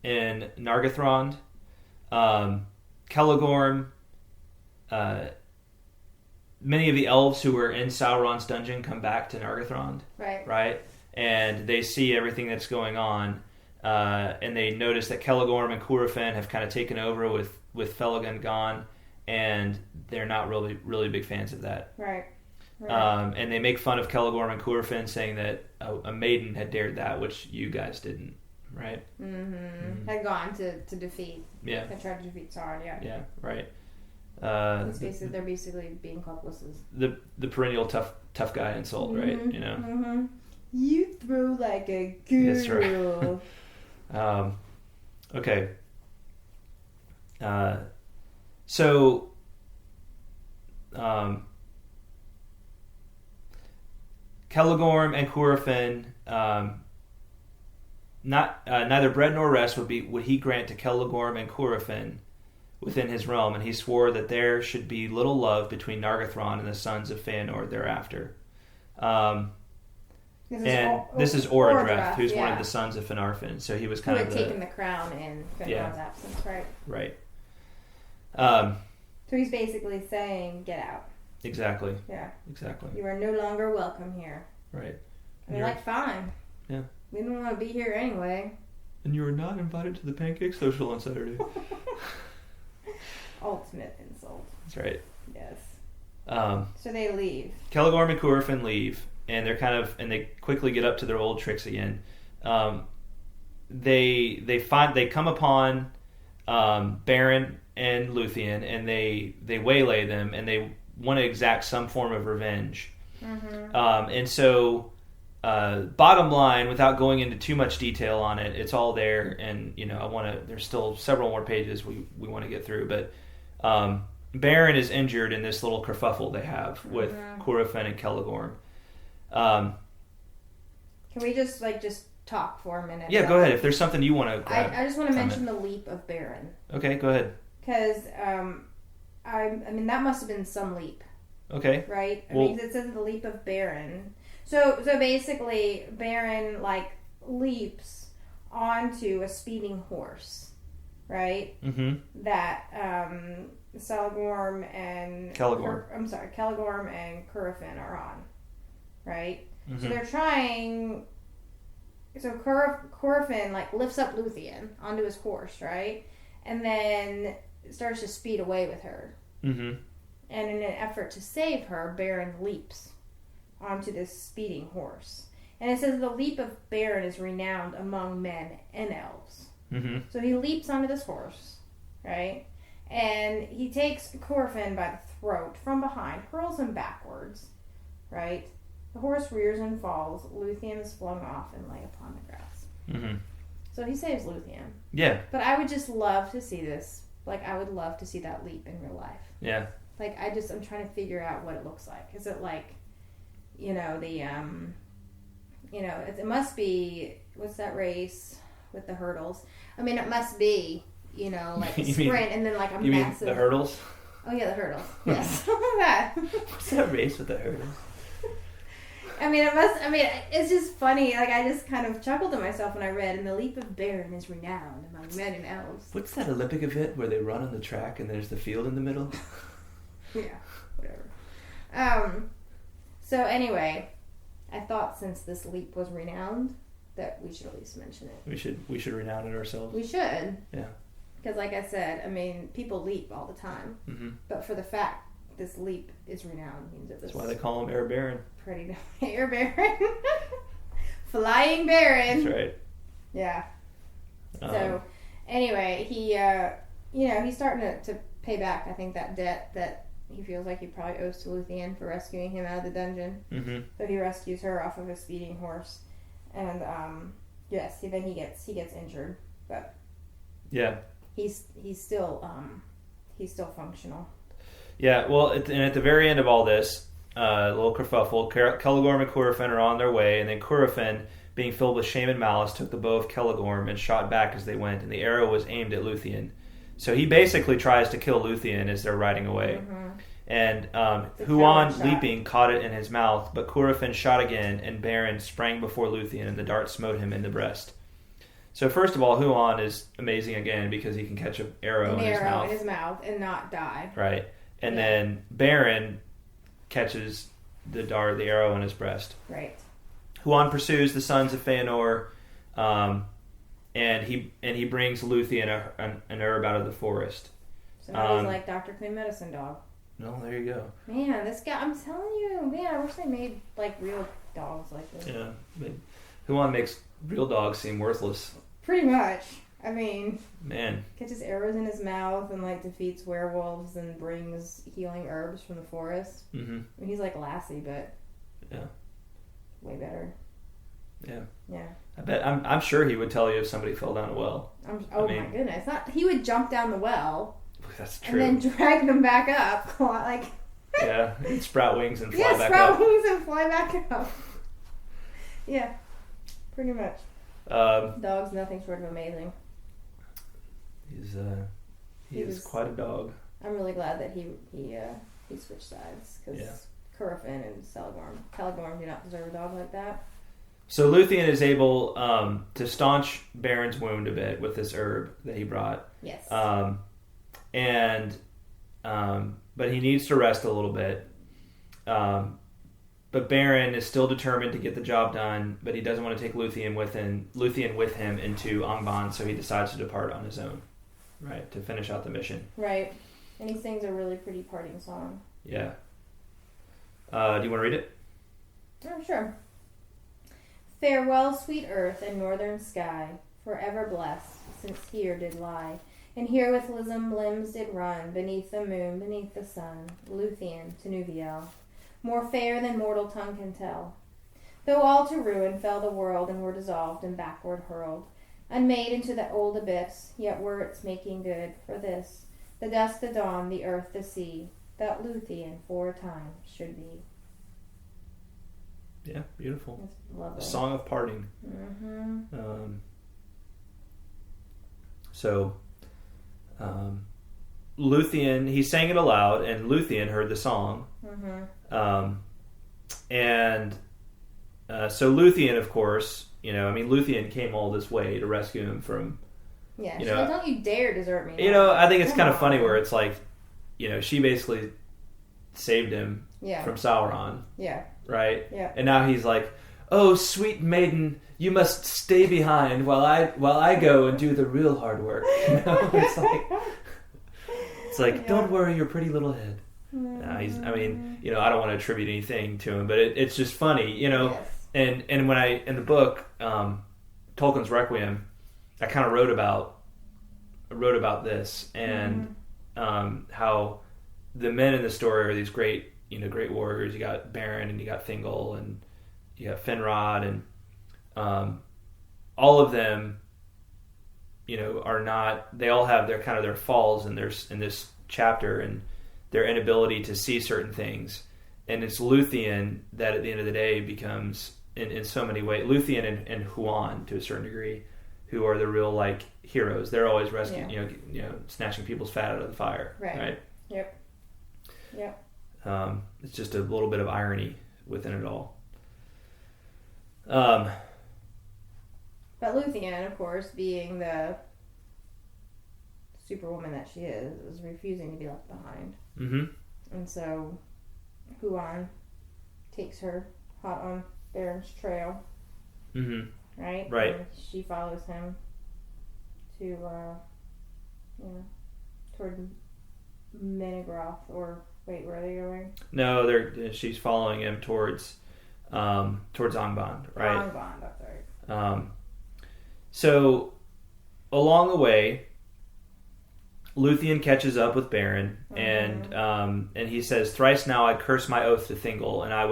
in Nargothrond. Celegorm... many of the elves who were in Sauron's dungeon come back to Nargothrond, right? And they see everything that's going on, and they notice that Celegorm and Curufin have kind of taken over with Felagund gone, and they're not really big fans of that. Right. And they make fun of Celegorm and Curufin, saying that a maiden had dared that, which you guys didn't, right? Mm-hmm. Had gone to defeat. Yeah. Had tried to defeat Sauron. Yeah. Yeah. Right. They're basically being cuplasses. The perennial tough guy insult, right? You know. Mm-hmm. You throw like a girl. That's right. Okay. So. Celegorm and Curufin, neither bread nor rest would he grant to Celegorm and Curufin within his realm, and he swore that there should be little love between Nargothrond and the sons of Feanor thereafter. This is Orodreth, who's one of the sons of Finarfin. So he was kind of taken the crown in Finrod's absence, right? Right. So he's basically saying, get out. Exactly. Yeah. Exactly. You are no longer welcome here. Right. And they're like, fine. Yeah. We don't want to be here anyway. And you are not invited to the pancake social on Saturday. Ultimate insult. That's right. Yes. So they leave. Celegorm and Curufin leave, and they quickly get up to their old tricks again. they come upon Beren and Lúthien, and they waylay them, and they want to exact some form of revenge. Mm-hmm. And so, bottom line, without going into too much detail on it, it's all there, and there's still several more pages we want to get through, but Beren is injured in this little kerfuffle they have with Curufin and Celegorm. Can we just talk for a minute? Yeah, go ahead. If there's something you want to grab. I just want to mention the leap of Beren. Okay, go ahead. Because, I mean, that must have been some leap. Okay. Right? I mean, it says the leap of Beren. So basically, Beren, leaps onto a speeding horse. Right? Mm-hmm. That, Celegorm and... Celegorm and Curufin are on. Right? Mm-hmm. So they're trying... So Curufin, lifts up Lúthien onto his horse, right? And then starts to speed away with her. Mm-hmm. And in an effort to save her, Beren leaps onto this speeding horse. And it says the leap of Beren is renowned among men and elves. Mm-hmm. So he leaps onto this horse, right? And he takes Curufin by the throat from behind, hurls him backwards, right? The horse rears and falls. Lúthien is flung off and lay upon the grass. Mm-hmm. So he saves Lúthien. Yeah. But I would just love to see this. I would love to see that leap in real life. Yeah. I'm trying to figure out what it looks like. Is it it must be, what's that race with the hurdles? I mean, it must be, a sprint and then a massive... You mean the hurdles? Oh, yeah, the hurdles. Yes. that. What's that race with the hurdles? It's just funny. I just kind of chuckled to myself when I read, and the leap of Beren is renowned among men and elves. What's that Olympic event where they run on the track and there's the field in the middle? Yeah, whatever. So anyway, I thought since this leap was renowned, that we should at least mention it. We should renown it ourselves. We should. Yeah. Because like I said, people leap all the time. Mm-hmm. But for the fact this leap is renowned means that this... That's why they call him Air Beren. Pretty Air Beren. Flying Beren. That's right. Yeah. So, anyway, he's starting to pay back, I think, that debt that he feels like he probably owes to Lúthien for rescuing him out of the dungeon. Mm-hmm. So he rescues her off of a speeding horse. And, yes, then he gets injured. But... Yeah. He's still functional. Yeah, well, and at the very end of all this, little kerfuffle, Celegorm and Curufin are on their way, and then Curufin, being filled with shame and malice, took the bow of Celegorm and shot back as they went, and the arrow was aimed at Lúthien. So he basically tries to kill Lúthien as they're riding away. Mm-hmm. And Huan, leaping, caught it in his mouth, but Curufin shot again, and Beren sprang before Lúthien, and the dart smote him in the breast. So first of all, Huan is amazing again because he can catch an arrow in his mouth and not die. Right. And then Beren catches the arrow in his breast. Right. Huan pursues the sons of Feanor, and he brings Lúthien an herb out of the forest. So now he's like Dr. Clean Medicine Dog. No, there you go. Man, this guy, I'm telling you, I wish they made real dogs like this. Yeah, but Huan makes real dogs seem worthless. Pretty much. I mean, man, catches arrows in his mouth and defeats werewolves and brings healing herbs from the forest. Mm-hmm. I mean, he's like Lassie, but way better. Yeah. Yeah. I bet I'm sure he would tell you if somebody fell down a well. My goodness! He would jump down the well. That's true. And then drag them back up, yeah, and sprout wings and fly back up. Yeah, sprout wings and fly back up. Yeah, pretty much. Dog's nothing short of amazing. He is quite a dog. I'm really glad that he switched sides because Curufin and Celegorm do not deserve a dog like that. So Lúthien is able to staunch Beren's wound a bit with this herb that he brought. Yes. But he needs to rest a little bit. But Beren is still determined to get the job done, but he doesn't want to take Lúthien with him into Angband, so he decides to depart on his own, right, to finish out the mission. Right. And he sings a really pretty parting song. Yeah. Do you want to read it? Oh, sure. Farewell, sweet earth and northern sky. forever blessed, since here did lie, and here with lissom limbs did run, beneath the moon, beneath the sun, Lúthien to Nuviel, more fair than mortal tongue can tell. Though all to ruin fell the world, and were dissolved and backward hurled, unmade into the old abyss, yet were its making good, for this, the dust, the dawn, the earth, the sea, that Lúthien for a time should be. Yeah, beautiful. It's lovely. A song of parting. Mm-hmm. Lúthien, he sang it aloud, and Lúthien heard the song. Mm-hmm. So Lúthien, of course, Lúthien came all this way to rescue him from. Yeah, she's like, don't you dare desert me. I think it's kind of funny where it's like, she basically saved him from Sauron. Yeah. Right? Yeah. And now he's like, "Oh, sweet maiden, you must stay behind while I go and do the real hard work." It's like, "Don't worry your pretty little head." I don't want to attribute anything to him, but it's just funny, Yes. And when in the book, Tolkien's Requiem, I kind of wrote about this and how the men in the story are these great warriors. You got Beren and you got Thingol and you got Finrod and all of them, are not. They all have their falls in this chapter and their inability to see certain things. And it's Lúthien that at the end of the day becomes, in so many ways, Lúthien and Huan to a certain degree, who are the real heroes. They're always rescuing, snatching people's fat out of the fire. Right? Yep. It's just a little bit of irony within it all. But Lúthien, of course, being the superwoman that she is refusing to be left behind. Mm-hmm. And so Huan takes her hot on Beren's trail. Mm-hmm. Right? Right. And she follows him to, toward Menegroth, or wait, where are they going? No, she's following him towards Angband, right? Angband, that's right. So along the way, Lúthien catches up with Beren, and he says, "Thrice now I curse my oath to Thingol, and I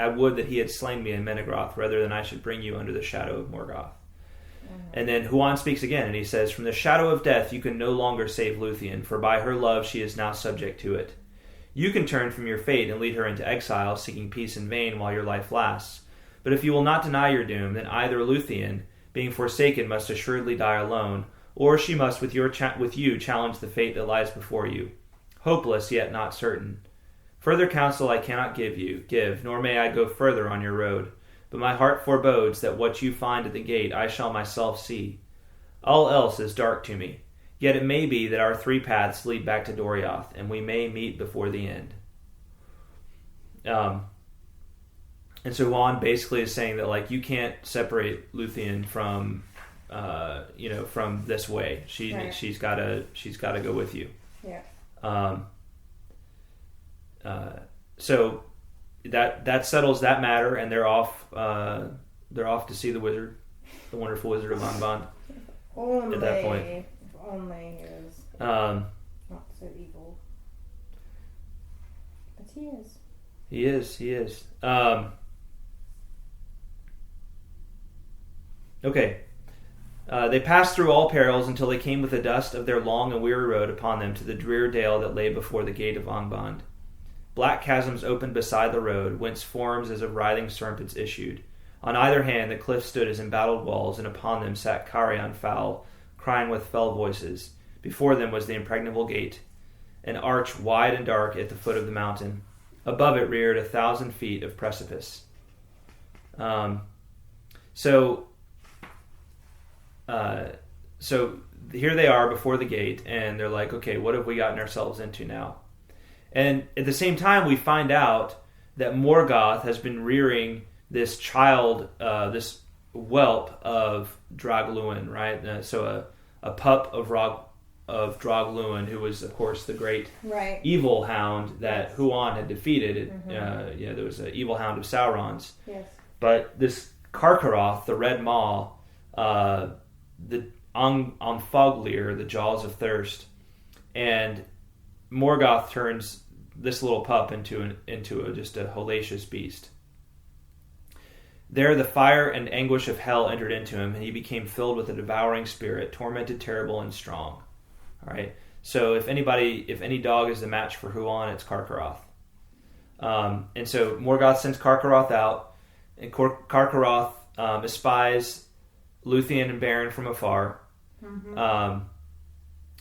would that he had slain me in Menegroth, rather than I should bring you under the shadow of Morgoth." And then Huan speaks again, and he says, "From the shadow of death you can no longer save Lúthien, for by her love she is now subject to it. You can turn from your fate and lead her into exile, seeking peace in vain while your life lasts. But if you will not deny your doom, then either Lúthien, being forsaken, must assuredly die alone, or she must with you challenge the fate that lies before you. Hopeless, yet not certain. Further counsel I cannot give, nor may I go further on your road. But my heart forebodes that what you find at the gate I shall myself see. All else is dark to me. Yet it may be that our three paths lead back to Doriath, and we may meet before the end." And so Huan basically is saying that you can't separate Lúthien from from this way. She's gotta go with you. Yeah. So that settles that matter, and they're off to see the wizard, the wonderful wizard of Angband. At that point, if only he was not so evil. But he is. He is. Okay. They passed through all perils until they came with the dust of their long and weary road upon them to the drear dale that lay before the gate of Angband. Black chasms opened beside the road, whence forms as of writhing serpents issued. On either hand the cliffs stood as embattled walls, and upon them sat carrion fowl, crying with fell voices. Before them was the impregnable gate, an arch wide and dark at the foot of the mountain. Above it reared 1,000 feet of precipice. So here they are before the gate, and they're like, okay, what have we gotten ourselves into now? And at the same time, we find out that Morgoth has been rearing this child, this whelp of Draglúin, right? So a pup of Draglúin, who was, of course, the great evil hound that Huan had defeated. There was an evil hound of Sauron's. Yes. But this Carcharoth, the Red Maw, on Foglir, the jaws of thirst, and Morgoth turns this little pup into just a hellacious beast. There the fire and anguish of hell entered into him, and he became filled with a devouring spirit, tormented, terrible, and strong. All right. So if any dog is the match for Huan, it's Carcharoth. And so Morgoth sends Carcharoth out, and Carcharoth espies Lúthien and Beren from afar. Mm-hmm.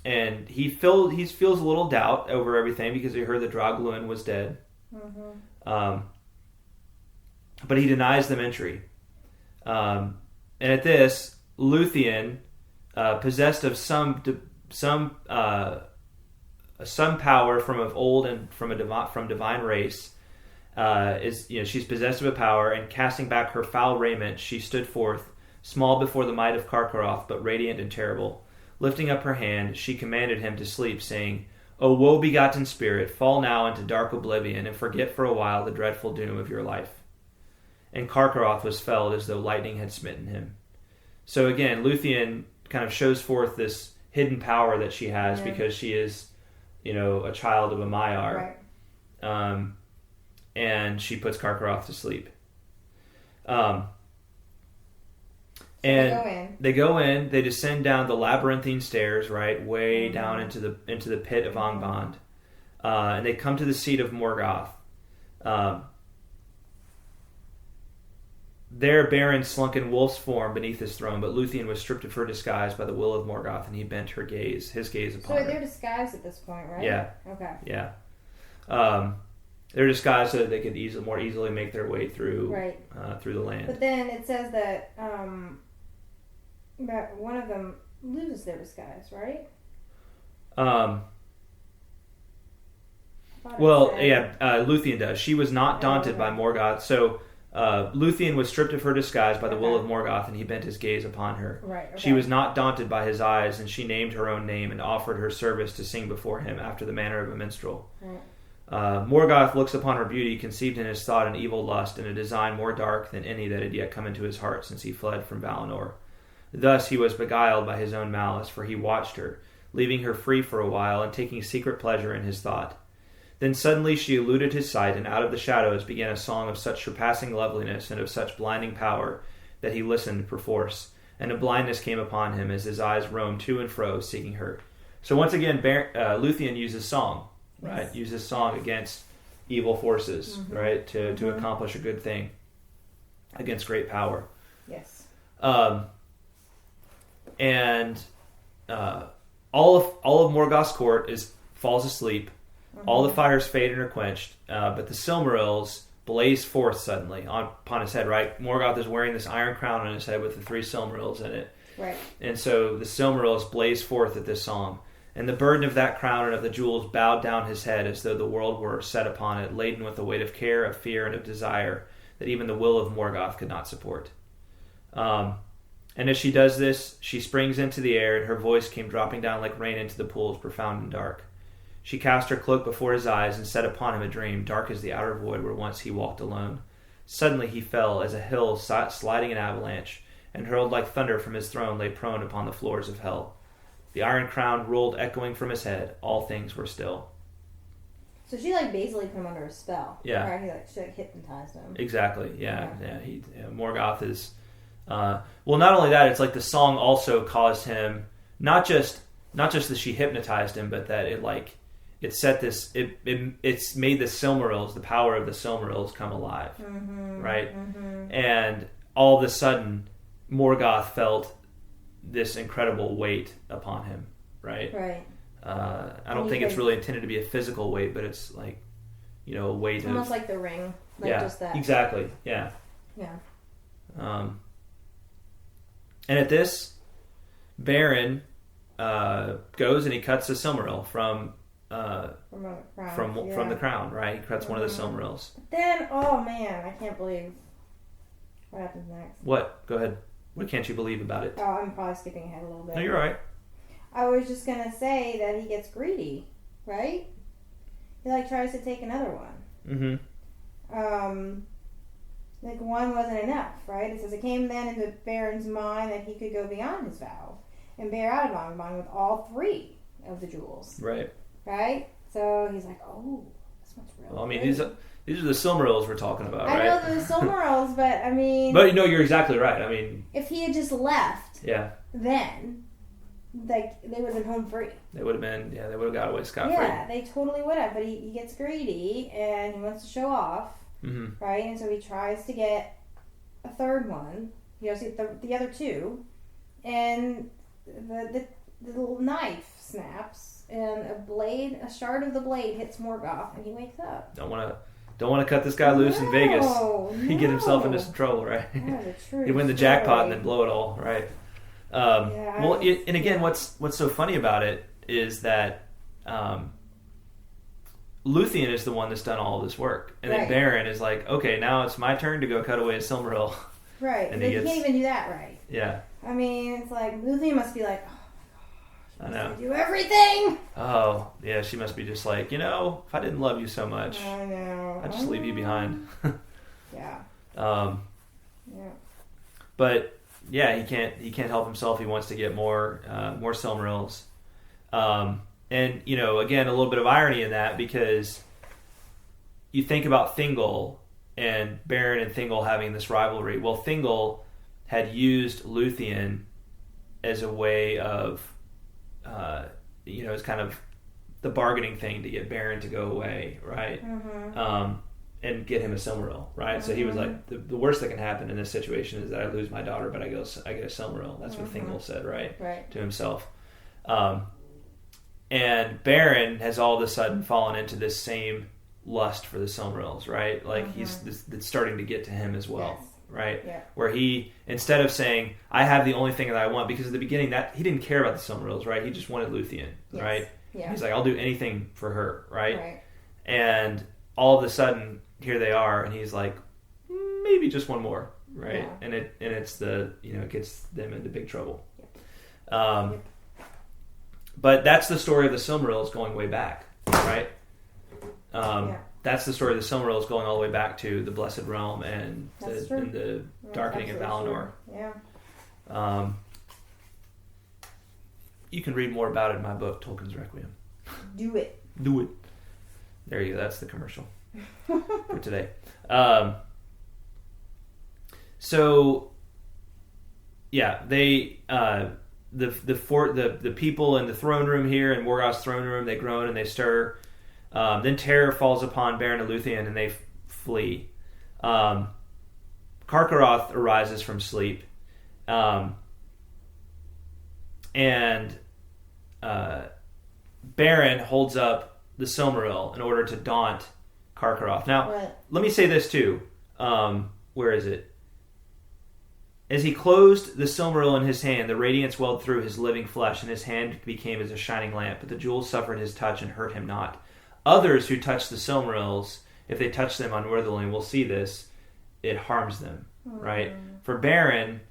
And he feels a little doubt over everything because he heard that Draugluin was dead. Mm-hmm. But he denies them entry. And at this, Lúthien, possessed of some power from of old and from divine race, she's possessed of a power, and casting back her foul raiment, she stood forth, small before the might of Carcharoth, but radiant and terrible. Lifting up her hand, she commanded him to sleep, saying, "O woe-begotten spirit, fall now into dark oblivion, and forget for a while the dreadful doom of your life." And Carcharoth was felled as though lightning had smitten him. So again, Lúthien kind of shows forth this hidden power that she has because she is, a child of a Maiar. Right. And she puts Carcharoth to sleep. And they go in, they descend down the labyrinthine stairs, right, way down into the pit of Angband. And they come to the seat of Morgoth. There Beren slunk in wolf's form beneath his throne, but Lúthien was stripped of her disguise by the will of Morgoth, and he bent his gaze upon her. So they're disguised at this point, right? Yeah. Okay. Yeah. They're disguised so that they could more easily make their way through through the land. But then it says that one of them loses their disguise, right? Lúthien does. She was not daunted by Morgoth, so Lúthien was stripped of her disguise by the will of Morgoth, and he bent his gaze upon her. Right. Okay. She was not daunted by his eyes, and she named her own name and offered her service to sing before him after the manner of a minstrel. Right. Morgoth looks upon her beauty, conceived in his thought an evil lust, and a design more dark than any that had yet come into his heart since he fled from Valinor. Thus he was beguiled by his own malice, for he watched her, leaving her free for a while, and taking secret pleasure in his thought. Then suddenly she eluded his sight, and out of the shadows began a song of such surpassing loveliness and of such blinding power that he listened perforce, and a blindness came upon him as his eyes roamed to and fro, seeking her. So once again, Lúthien uses song, right? Yes. Uses song against evil forces, right? To accomplish a good thing against great power. Yes. And all of Morgoth's court falls asleep. All the fires fade and are quenched, but the Silmarils blaze forth suddenly upon his head, right? Morgoth is wearing this iron crown on his head with the 3 Silmarils in it. Right. And so the Silmarils blaze forth at this song. And the burden of that crown and of the jewels bowed down his head as though the world were set upon it, laden with the weight of care, of fear, and of desire that even the will of Morgoth could not support. And as she does this, she springs into the air, and her voice came dropping down like rain into the pools profound and dark. She cast her cloak before his eyes and set upon him a dream, dark as the outer void where once he walked alone. Suddenly he fell as a hill sliding an avalanche, and hurled like thunder from his throne lay prone upon the floors of hell. The iron crown rolled echoing from his head. All things were still. So she basically put him under a spell. Yeah. Right? She hypnotized him. Exactly. Yeah. Morgoth is. Not only that, it's like the song also caused him not just that she hypnotized him, but that it's made the Silmarils, the power of the Silmarils, come alive, right? And all of a sudden, Morgoth felt this incredible weight upon him, right? Right. I don't think it's really intended to be a physical weight, but it's a weight. It's almost like the ring, just that. Exactly. Yeah. Yeah. And at this, Beren goes and he cuts the Silmaril from the crown, right? He cuts one of the Silmarils. Then, oh man, I can't believe what happens next. What? Go ahead. What can't you believe about it? Oh, I'm probably skipping ahead a little bit. No, you're right. I was just gonna say that he gets greedy, right? He tries to take another one. like one wasn't enough, right? It says it came then into Beren's mind that he could go beyond his vow and bear out of Angband with all 3 of the jewels. Right. Right? So he's like, oh, this one's real. Well, I mean, good. these are the Silmarils we're talking about, right? I know they're the Silmarils, but I mean... But you're exactly right. I mean... If he had just left, yeah, then, like, they would have been home free. they would have got away scot-free. Yeah, they totally would have, but he gets greedy, and he wants to show off, right? And so he tries to get a 3rd one, the other 2, and the little knife snaps, and a shard of the blade hits Morgoth, and he wakes up. Don't want to cut this guy loose in Vegas. He'd get himself into some trouble, right? He'd win the jackpot and then blow it all, right? And again, what's so funny about it is that Lúthien is the one that's done all of this work, and then Beren is like, okay, now it's my turn to go cut away a Silmaril. Right, and he can't even do that right. Yeah. I mean, it's like, Lúthien must be like, oh my gosh, I know. do everything! Oh, yeah, she must be just like, if I didn't love you so much, I know. I'd just leave you behind. Yeah. Yeah. But, yeah, he can't help himself. He wants to get more Silmarils. And, again, a little bit of irony in that, because you think about Thingol and Beren and Thingol having this rivalry. Well, Thingol had used Lúthien as a way of, as kind of the bargaining thing to get Beren to go away, right? And get him a Silmaril, right? So he was like, the worst that can happen in this situation is that I lose my daughter, but I get a Silmaril. That's what Thingol said, right? To himself. And Beren has all of a sudden fallen into this same lust for the Silmarils, right? Like it's starting to get to him as well. Yes. Right? Yeah. Where he, instead of saying, I have the only thing that I want, because at the beginning that he didn't care about the Silmarils, right? He just wanted Lúthien, right? Yeah. He's like, I'll do anything for her, right? And all of a sudden, here they are, and he's like, maybe just one more, right? Yeah. And it's it gets them into big trouble. Yep. But that's the story of the Silmarils going way back, right? That's the story of the Silmarils going all the way back to the Blessed Realm and the darkening of Valinor. True. Yeah. You can read more about it in my book, Tolkien's Requiem. Do it. There you go. That's the commercial for today. They the people in the throne room here in Morgoth's throne room, they groan and they stir. Then terror falls upon Beren and Lúthien, and they flee. Carcharoth arises from sleep, and Beren holds up the Silmaril in order to daunt Carcharoth. Now, let me say this too. Where is it? As he closed the Silmaril in his hand, the radiance welled through his living flesh, and his hand became as a shining lamp. But the jewels suffered his touch and hurt him not. Others who touch the Silmarils, if they touch them unworthily, will see this, it harms them, right? For Beren,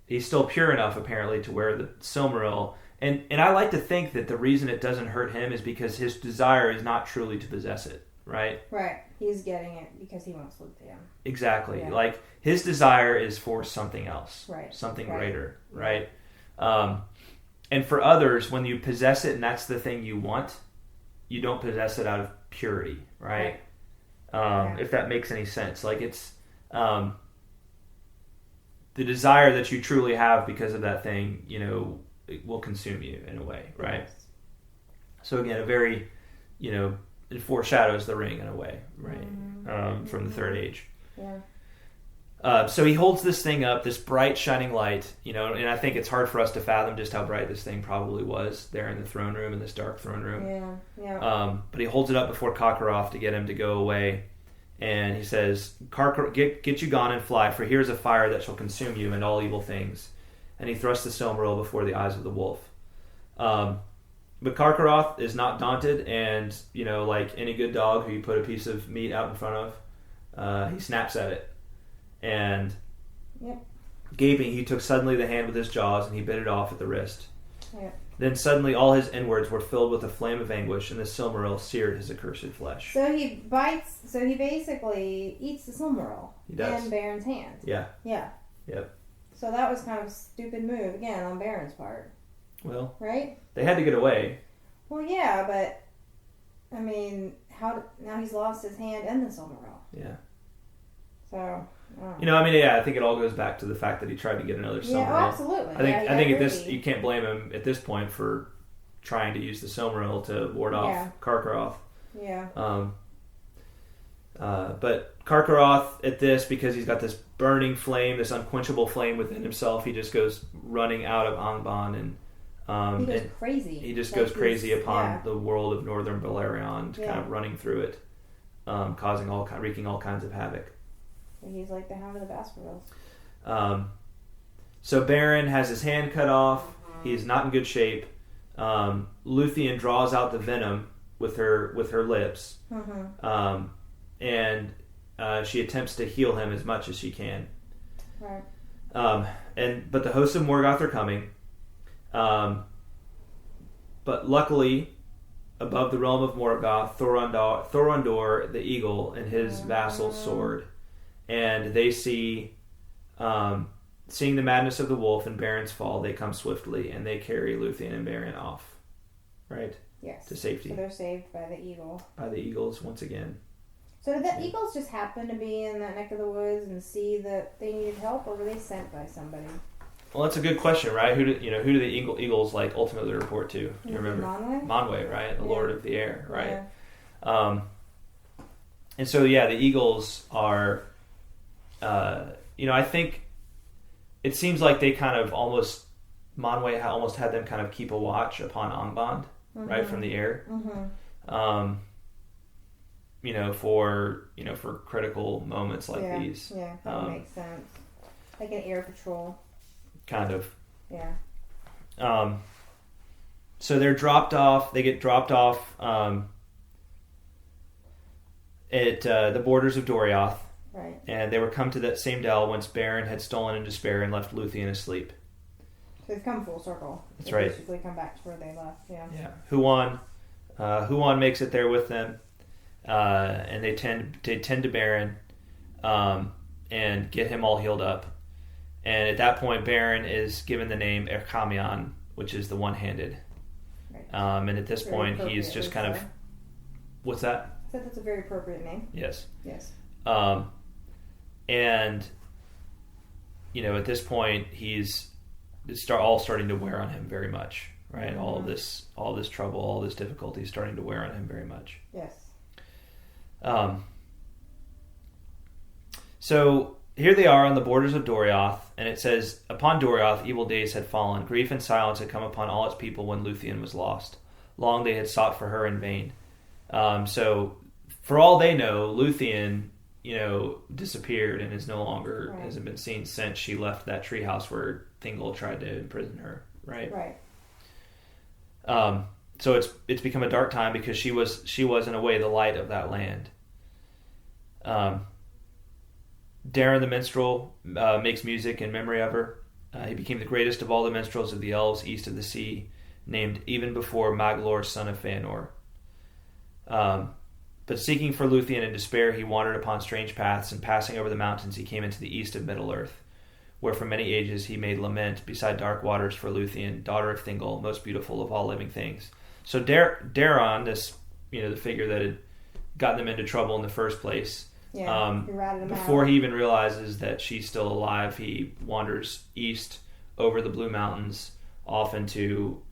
he's still pure enough, apparently, to wear the Silmaril. And I like to think that the reason it doesn't hurt him is because his desire is not truly to possess it, right? Right. He's getting it because he wants Lúthien. Exactly. Yeah. Like, his desire is for something else. Right. Something greater, right? And for others, when you possess it and that's the thing you want, you don't possess it out of purity, right? If that makes any sense. Like, it's the desire that you truly have because of that thing, it will consume you in a way, right? Yes. So again, a very, it foreshadows the ring in a way, right? From the Third Age. Yeah. So he holds this thing up, this bright shining light, and I think it's hard for us to fathom just how bright this thing probably was there in the throne room, in this dark throne room. Yeah. But he holds it up before Carcharoth to get him to go away, and he says, get you gone and fly, for here is a fire that shall consume you and all evil things. And he thrusts the Silmaril before the eyes of the wolf. But Carcharoth is not daunted, and, like any good dog who you put a piece of meat out in front of, he snaps at it. And gaping, he took suddenly the hand with his jaws, and he bit it off at the wrist. Yeah. Then suddenly all his inwards were filled with a flame of anguish, and the Silmaril seared his accursed flesh. So he basically eats the Silmaril. He does. In Beren's hand. Yeah. Yeah. Yep. So that was kind of a stupid move, again, on Beren's part. Well, right? They had to get away. Well, yeah, but, I mean, now he's lost his hand and the Silmaril. Yeah. So, I think it all goes back to the fact that he tried to get another Silmaril. Yeah, absolutely. I think you can't blame him at this point for trying to use the Silmaril to ward off Carcharoth. Yeah. But Carcharoth at this, because he's got this burning flame, this unquenchable flame within himself, he just goes running out of Angband and he goes crazy. He just goes crazy upon the world of Northern Beleriand, kind of running through it, wreaking all kinds of havoc. He's like the Hound of the Baskervilles. So Beren has his hand cut off. He's not in good shape. Lúthien draws out the venom with her lips, and she attempts to heal him as much as she can. Right. But the hosts of Morgoth are coming. But luckily, above the realm of Morgoth, Thorondor the eagle and his vassal's sword, and they see, seeing the madness of the wolf and Beren's fall, they come swiftly and they carry Lúthien and Beren off, right? Yes. To safety. So they're saved by the eagle. By the eagles once again. So did the eagles just happen to be in that neck of the woods and see that they needed help, or were they sent by somebody? Well, that's a good question, right? Who do the eagles like ultimately report to? Do you remember? Manwe, right? The Lord of the Air, right? Yeah. And so the eagles are, I think it seems like they kind of Manwe almost had them kind of keep a watch upon Angband, right, from the air. For critical moments like these. Yeah, that makes sense. Like an air patrol. Kind of. Yeah. So they're dropped off. They get dropped off at the borders of Doriath. Right. And they were come to that same dell whence Beren had stolen in despair and left Lúthien asleep. So they've come full circle. That's right. Basically come back to where they left. Yeah. Yeah. Huan makes it there with them, and they tend to Beren, and get him all healed up. And at that point, Beren is given the name Erchamion, which is the one-handed. Right. And at this point, he's just kind of... What's that? I said that's a very appropriate name. Yes. Yes. And, at this point, it's all starting to wear on him very much, right? All this trouble, all this difficulty is starting to wear on him very much. Yes. So here they are on the borders of Doriath, and it says, upon Doriath evil days had fallen, grief and silence had come upon all its people when Lúthien was lost. Long they had sought for her in vain. So for all they know, Lúthien, disappeared and is no longer, hasn't been seen since she left that treehouse where Thingol tried to imprison her, right? Right. So it's become a dark time because she was in a way the light of that land. Darren the minstrel makes music in memory of her. He became the greatest of all the minstrels of the elves east of the sea, named even before Maglor, son of Feanor. But seeking for Lúthien in despair, he wandered upon strange paths, and passing over the mountains, he came into the east of Middle-earth, where for many ages he made lament beside dark waters for Lúthien, daughter of Thingol, most beautiful of all living things. So Daron, this the figure that had gotten them into trouble in the first place, he ratted him before out. he even realizes that she's still alive, he wanders east over the Blue Mountains, off into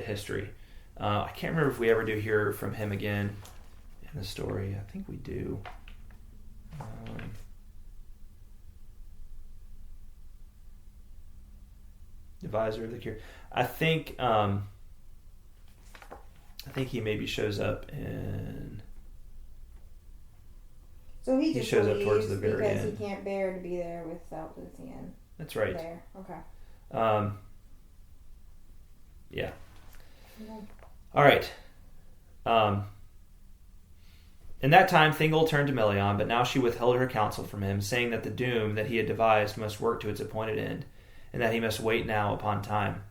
history. I can't remember if we ever do hear from him again in the story. I think we do. Advisor of the Cure. I think he maybe shows up in. So he just shows up towards the very because end. He can't bear to be there without Lúthien. That's right. There. Okay. Yeah. Okay. All right. In that time, Thingol turned to Melion, but now she withheld her counsel from him, saying that the doom that he had devised must work to its appointed end, and that he must wait now upon time.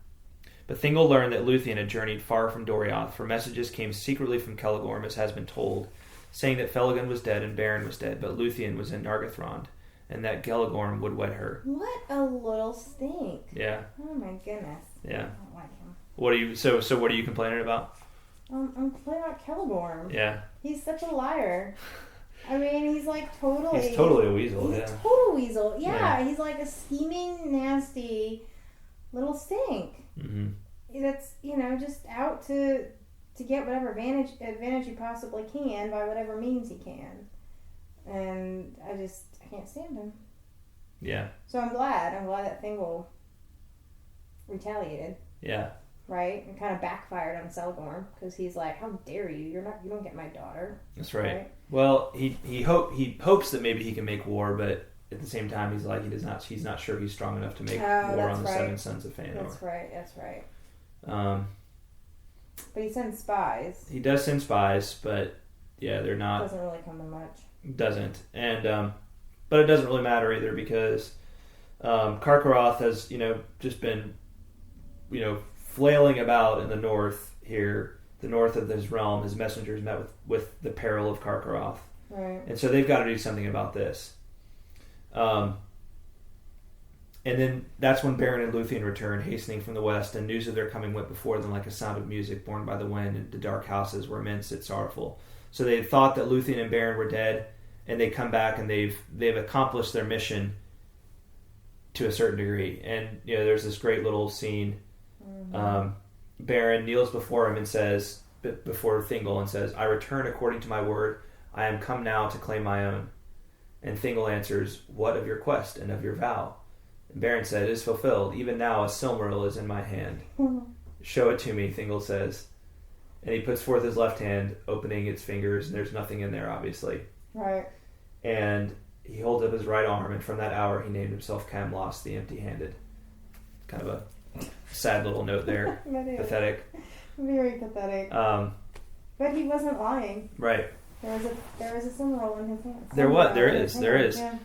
But Thingol learned that Lúthien had journeyed far from Doriath, for messages came secretly from Celegorm, as has been told, saying that Felagund was dead and Beren was dead, but Lúthien was in Nargothrond, and that Celegorm would wed her. What a little stink. Yeah. Oh my goodness. Yeah. I don't like him. What are you? So what are you complaining about? I'm complaining about Celegorm. Yeah. He's such a liar. I mean, he's like totally... He's totally a weasel, He's yeah. a total weasel. Yeah, Yeah. he's like a scheming, nasty little stink. Mm-hmm. That's, just out to get whatever advantage he possibly can by whatever means he can. And I can't stand him. Yeah. So I'm glad that Thingol retaliated. Yeah. Right? And kind of backfired on Celegorm, because he's like, how dare you? You don't get my daughter. That's right. Well, he hopes that maybe he can make war, but at the same time he's like he's not sure he's strong enough to make war on the seven sons of Fëanor. That's right. But he sends spies. He does send spies, but yeah, they're not. Doesn't really come to much. Doesn't, and but it doesn't really matter either, because Carcharoth has just been flailing about in the north here, the north of his realm. His messengers met with the peril of Carcharoth, right? And so they've got to do something about this. And then that's when Beren and Lúthien return, hastening from the west, and news of their coming went before them like a sound of music borne by the wind, and the dark houses were immense and sorrowful. So they had thought that Lúthien and Beren were dead, and they come back and they've accomplished their mission to a certain degree. And there's this great little scene. Mm-hmm. Beren kneels before him and says, before Thingol, and says, "I return according to my word. I am come now to claim my own." And Thingol answers, "What of your quest and of your vow?" And Beren said, "It is fulfilled. Even now a Silmaril is in my hand." "Show it to me," Thingol says. And he puts forth his left hand, opening its fingers, and there's nothing in there, obviously. Right. And he holds up his right arm, and from that hour he named himself Camlost, the Empty-Handed. Kind of a sad little note there. Pathetic. Very pathetic. But he wasn't lying. Right. There was a Silmaril in his hand. There is. Yeah.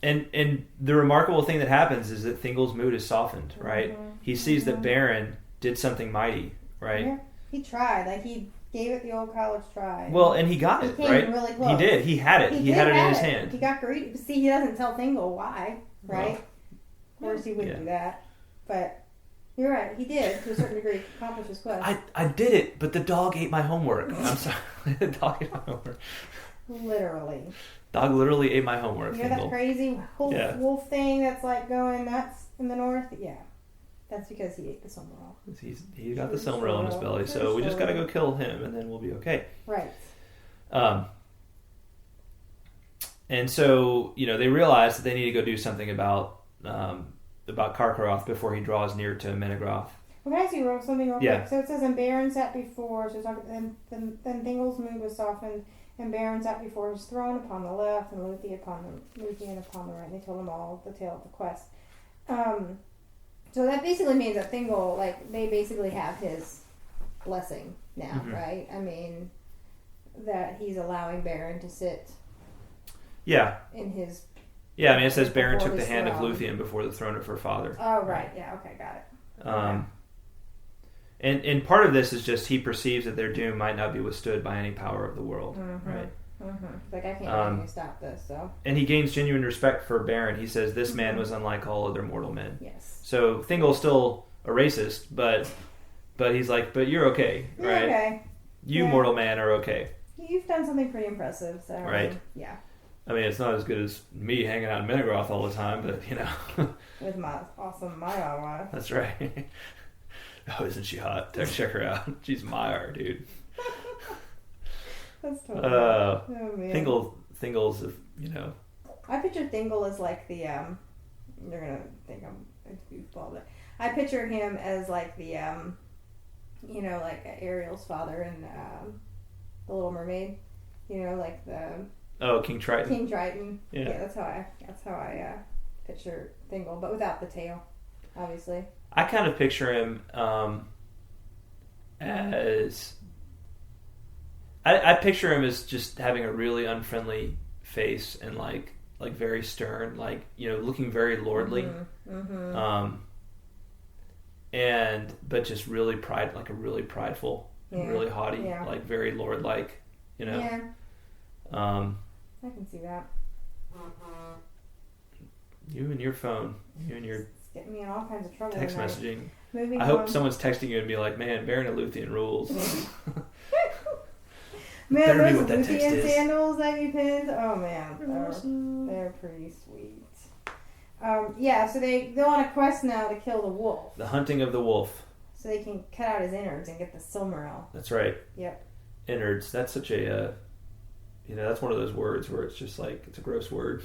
And the remarkable thing that happens is that Thingol's mood is softened, right? Mm-hmm. He sees that Beren did something mighty, right? Yeah. He tried. Like, he gave it the old college try. Well, and he got it, right? He really close. He did. He had it. He had it in his hand. He got greedy. See, he doesn't tell Thingol why, right? Well, of course he wouldn't do that. But you're right. He did, to a certain degree, accomplish his quest. I did it, but the dog ate my homework. I'm sorry. The dog ate my homework. Literally. Dog literally ate my homework. You know that crazy wolf thing that's like going nuts in the north? Yeah. That's because he ate the Silmaril. He got the Silmaril in his belly, so we just got to go kill him, and then we'll be okay. Right. And so, they realize that they need to go do something about Carcharoth before he draws near to Menegroth. Well, can I see something real quick? So it says, and Beren sat before, so then Thingol's mood was softened, and Beren sat before his throne upon the left, and Lúthien upon the right, and they told him all the tale of the quest. So that basically means that Thingol, they basically have his blessing now, mm-hmm. right? I mean, that he's allowing Beren to sit in his... Yeah, I mean, it says Beren took the hand of Lúthien before the throne of her father. Oh, right. Yeah, okay, got it. And part of this is just he perceives that their doom might not be withstood by any power of the world, mm-hmm. right? Mm-hmm. Like, I can't stop this, so... And he gains genuine respect for Beren. He says, this man was unlike all other mortal men. Yes. So Thingol's still a racist, but he's like, but you're okay, you're right? Okay. You, mortal man, are okay. You've done something pretty impressive, so... Right. Yeah. I mean, it's not as good as me hanging out in Menegroth all the time, but, With my awesome Maiar wife. That's right. Oh, isn't she hot? Check her out. She's Maiar, dude. That's totally oh, man. Thingol's, I picture Thingol as like the, you're going to think I'm a goofball, but I picture him as like the, like Ariel's father in The Little Mermaid. Like the... Oh, King Triton. King Triton. Yeah, that's how I picture Thingol, but without the tail, obviously. I kind of picture him as... I picture him as just having a really unfriendly face and like very stern, looking very lordly. Mm-hmm. but just really really prideful, really haughty, like very lord-like, Yeah. I can see that. You and your phone, you and your It's getting me in all kinds of trouble. text tonight. messaging. Moving I on. hope someone's texting you and be like, "Man, Beren and Lúthien rules." Man, Better be those what that text Lúthien is. sandals that you pinned. Oh man, they're pretty sweet. So they go on a quest now to kill the wolf, The hunting of the wolf. so they can cut out his innards and get the Silmaril. That's right. Yep. Innards. That's such a, that's one of those words where it's just like it's a gross word.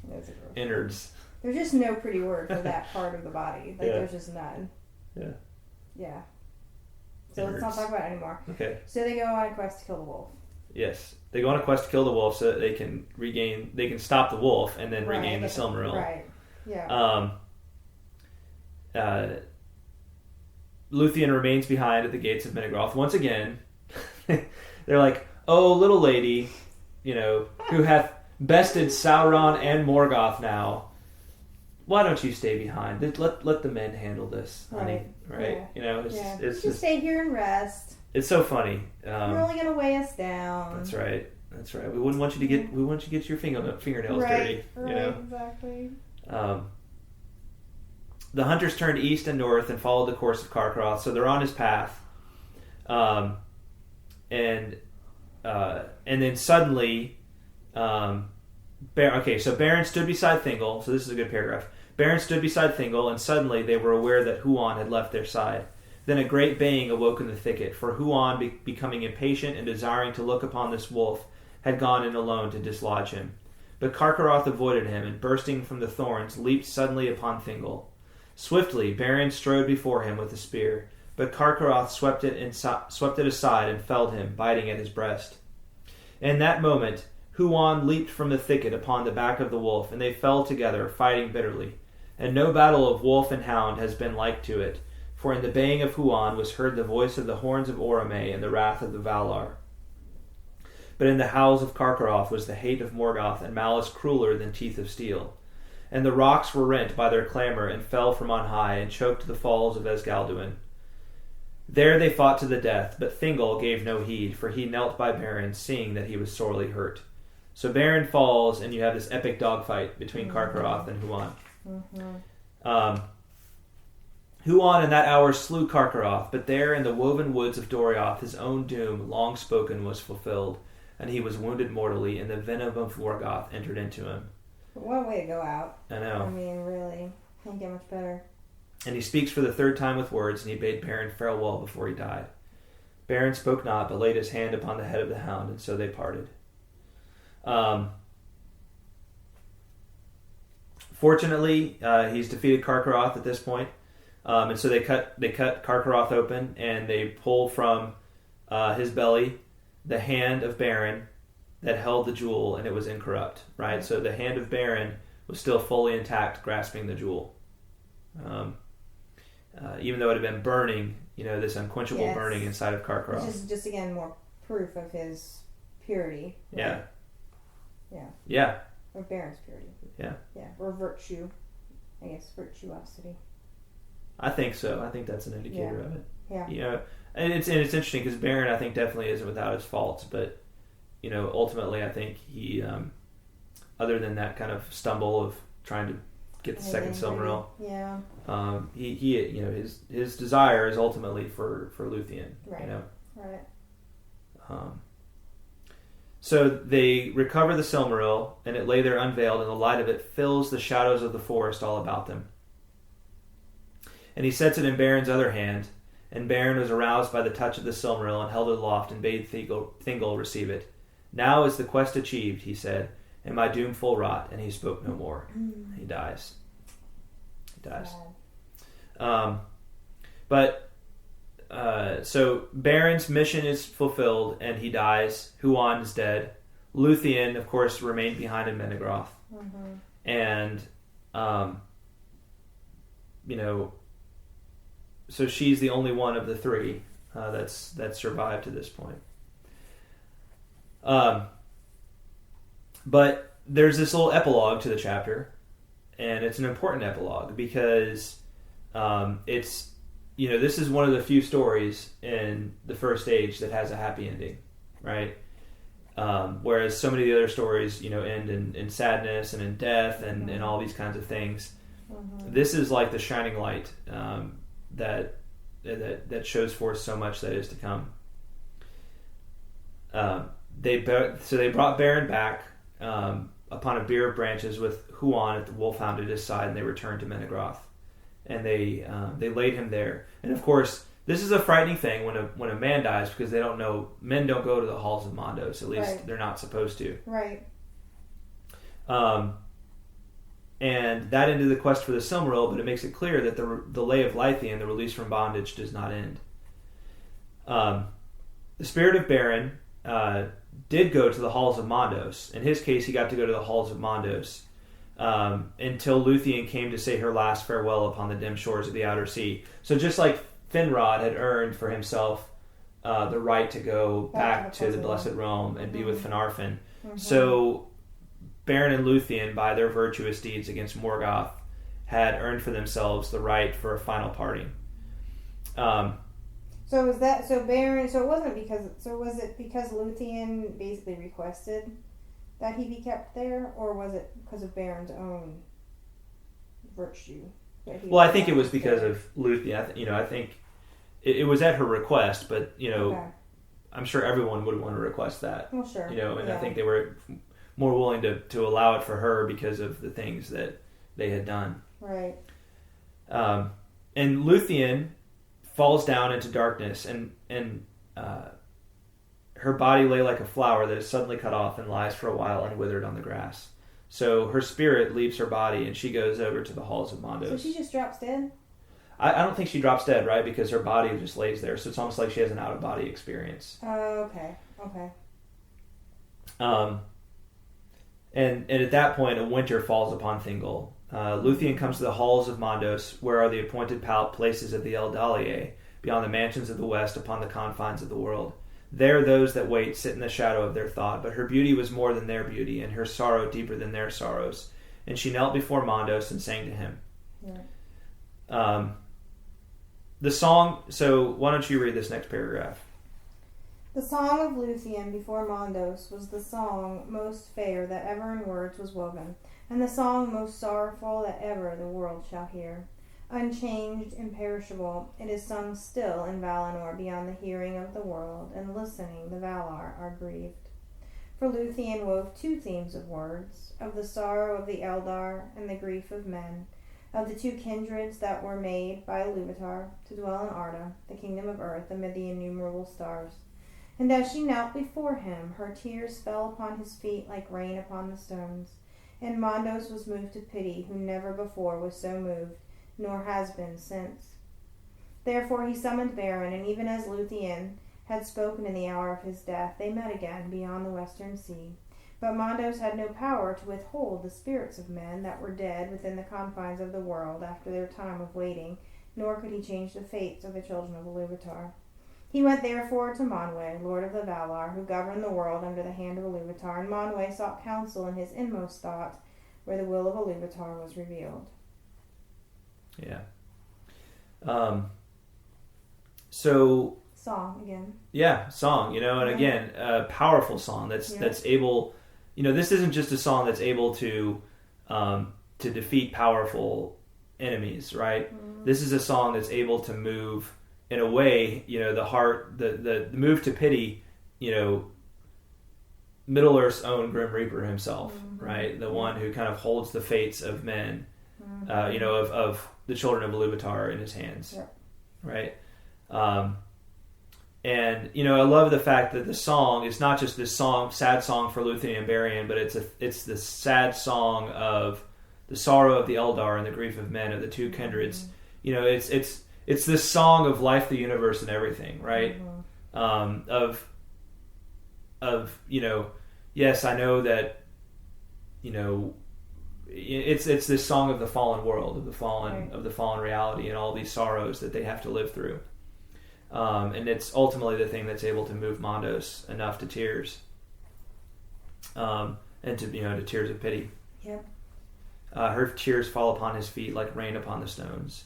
That's a gross word. Innards. There's just no pretty word for that part of the body. Like there's just none. Yeah. Yeah. So let's not Innards. talk about it anymore. Okay. So they go on a quest to kill the wolf. Yes, they go on a quest to kill the wolf so that they can stop the wolf and then Right. regain the Silmaril. Right. Yeah. Lúthien remains behind at the gates of Menegroth. Once again, they're like, "Oh, little lady, who hath bested Sauron and Morgoth now, why don't you stay behind? Let the men handle this, honey." Right? Yeah. It's Just stay here and rest. it's so funny. You're only gonna weigh us down. That's right. We wouldn't want you to get your fingernails dirty. Right. Exactly. The hunters turned east and north and followed the course of Carcharoth, so they're on his path. And then suddenly, so Beren stood beside Thingol. So this is a good paragraph. Beren stood beside Thingol, and suddenly they were aware that Huan had left their side. Then a great baying awoke in the thicket, for Huan, becoming impatient and desiring to look upon this wolf, had gone in alone to dislodge him. But Carcharoth avoided him, and bursting from the thorns, leaped suddenly upon Thingol. Swiftly, Beren strode before him with a spear, but Carcharoth swept it aside and felled him, biting at his breast. In that moment, Huan leaped from the thicket upon the back of the wolf, and they fell together, fighting bitterly. And no battle of wolf and hound has been like to it, for in the baying of Huan was heard the voice of the horns of Orome and the wrath of the Valar. But in the howls of Carcharoth was the hate of Morgoth and malice crueler than teeth of steel. And the rocks were rent by their clamor and fell from on high and choked the falls of Esgalduin. There they fought to the death, but Thingol gave no heed, for he knelt by Beren, seeing that he was sorely hurt. So Beren falls, and you have this epic dogfight between Carcharoth and Huan. Huan in that hour slew Carcharoth, but there in the woven woods of Doriath his own doom, long spoken, was fulfilled, and he was wounded mortally, and the venom of Morgoth entered into him. What a way to go out. I know. I mean, really. Can't get much better. And he speaks for the third time with words, and he bade Beren farewell before he died. Beren spoke not, but laid his hand upon the head of the hound, and so they parted. Fortunately, he's defeated Carcharoth at this point, and so they cut Carcharoth open, and they pull from his belly the hand of Beren that held the jewel, and it was incorrupt. Right, so the hand of Beren was still fully intact, grasping the jewel, even though it had been burning. This unquenchable burning inside of Carcharoth. Which is just again more proof of his purity. Right? Yeah. Yeah. Yeah. Or Beren's purity. Yeah. Yeah. Or virtue. I guess virtuosity. I think so. I think that's an indicator of it. Yeah. And it's interesting because Beren, I think, definitely isn't without his faults, but ultimately, I think he, other than that kind of stumble of trying to get the second Silmaril, his desire is ultimately for Lúthien. Right. Right. So they recover the Silmaril, and it lay there unveiled, and the light of it fills the shadows of the forest all about them. And he sets it in Beren's other hand, and Beren was aroused by the touch of the Silmaril and held it aloft and bade Thingol receive it. Now is the quest achieved, he said, and my doom full wrought, and he spoke no more. He dies. So Beren's mission is fulfilled, and he dies. Huan is dead. Lúthien, of course, remained behind in Menegroth. And, so she's the only one of the three that's survived to this point. But there's this little epilogue to the chapter, and it's an important epilogue because it's this is one of the few stories in the First Age that has a happy ending, right? Whereas so many of the other stories, end in sadness and in death and all these kinds of things. Mm-hmm. This is like the shining light that shows forth so much that is to come. They brought Beren back upon a bier of branches with Huan at the wolfhound at his side, and they returned to Menegroth, and they laid him there. And of course, this is a frightening thing when a man dies, because they don't know, men don't go to the halls of Mondos. At least they're not supposed to. Right. And that ended the quest for the Silmaril, but it makes it clear that the Lay of Lúthien, the release from bondage, does not end. The spirit of Beren did go to the halls of Mondos. In his case, he got to go to the halls of Mondos until Lúthien came to say her last farewell upon the dim shores of the outer sea. So just like Finrod had earned for himself the right to go back to the Blessed Realm and be with Finarfin, so Beren and Lúthien, by their virtuous deeds against Morgoth, had earned for themselves the right for a final parting. So was that Beren? So it wasn't because. So was it because Lúthien basically requested that he be kept there, or was it because of Beren's own virtue? Well, I think it was because of Lúthien. I think it was at her request, but Okay. I'm sure everyone would want to request that. Well, sure. And I think they were more willing to allow it for her because of the things that they had done. Right. And Lúthien falls down into darkness, and her body lay like a flower that is suddenly cut off and lies for a while unwithered on the grass. So her spirit leaves her body, and she goes over to the halls of Mondos. So she just drops dead? I don't think she drops dead, right? Because her body just lays there. So it's almost like she has an out-of-body experience. Oh, okay. And at that point, a winter falls upon Thingol. Lúthien comes to the halls of Mondos, where are the appointed places of the Eldalier, beyond the mansions of the west, upon the confines of the world. There those that wait sit in the shadow of their thought, but her beauty was more than their beauty, and her sorrow deeper than their sorrows. And she knelt before Mondos and sang to him. Yeah. The song, so why don't you read this next paragraph? The song of Lúthien before Mondos was the song most fair that ever in words was woven, and the song most sorrowful that ever the world shall hear. Unchanged, imperishable, it is sung still in Valinor beyond the hearing of the world, and listening the Valar are grieved. For Lúthien wove two themes of words, of the sorrow of the Eldar and the grief of men, of the two kindreds that were made by Ilúvatar to dwell in Arda, the kingdom of earth, amid the innumerable stars. And as she knelt before him, her tears fell upon his feet like rain upon the stones. And Mondos was moved to pity, who never before was so moved, nor has been since. Therefore he summoned Beren, and even as Lúthien had spoken in the hour of his death, they met again beyond the western sea. But Mondos had no power to withhold the spirits of men that were dead within the confines of the world after their time of waiting, nor could he change the fates of the children of Ilúvatar. He went therefore to Manwë, lord of the Valar, who governed the world under the hand of Ilúvatar, and Manwë sought counsel in his inmost thought, where the will of Ilúvatar was revealed. Yeah. So Song again. Yeah, song, and again, a powerful song that's able, this isn't just a song that's able to defeat powerful enemies, right? Mm-hmm. This is a song that's able to move in a way, the heart, the move to pity, Middle Earth's own Grim Reaper himself, mm-hmm. right? The one who kind of holds the fates of men, mm-hmm. Of the children of Ilúvatar in his hands, yep. right? And I love the fact that the song is not just this sad song for Lúthien and Beren, but it's the sad song of the sorrow of the Eldar and the grief of men, of the two kindreds. Mm-hmm. It's this song of life, the universe, and everything, right? Mm-hmm. Yes, I know that. It's this song of the fallen world, of the fallen reality, and all these sorrows that they have to live through. And it's ultimately the thing that's able to move Mondos enough to tears, and to tears of pity. Yep. Her tears fall upon his feet like rain upon the stones.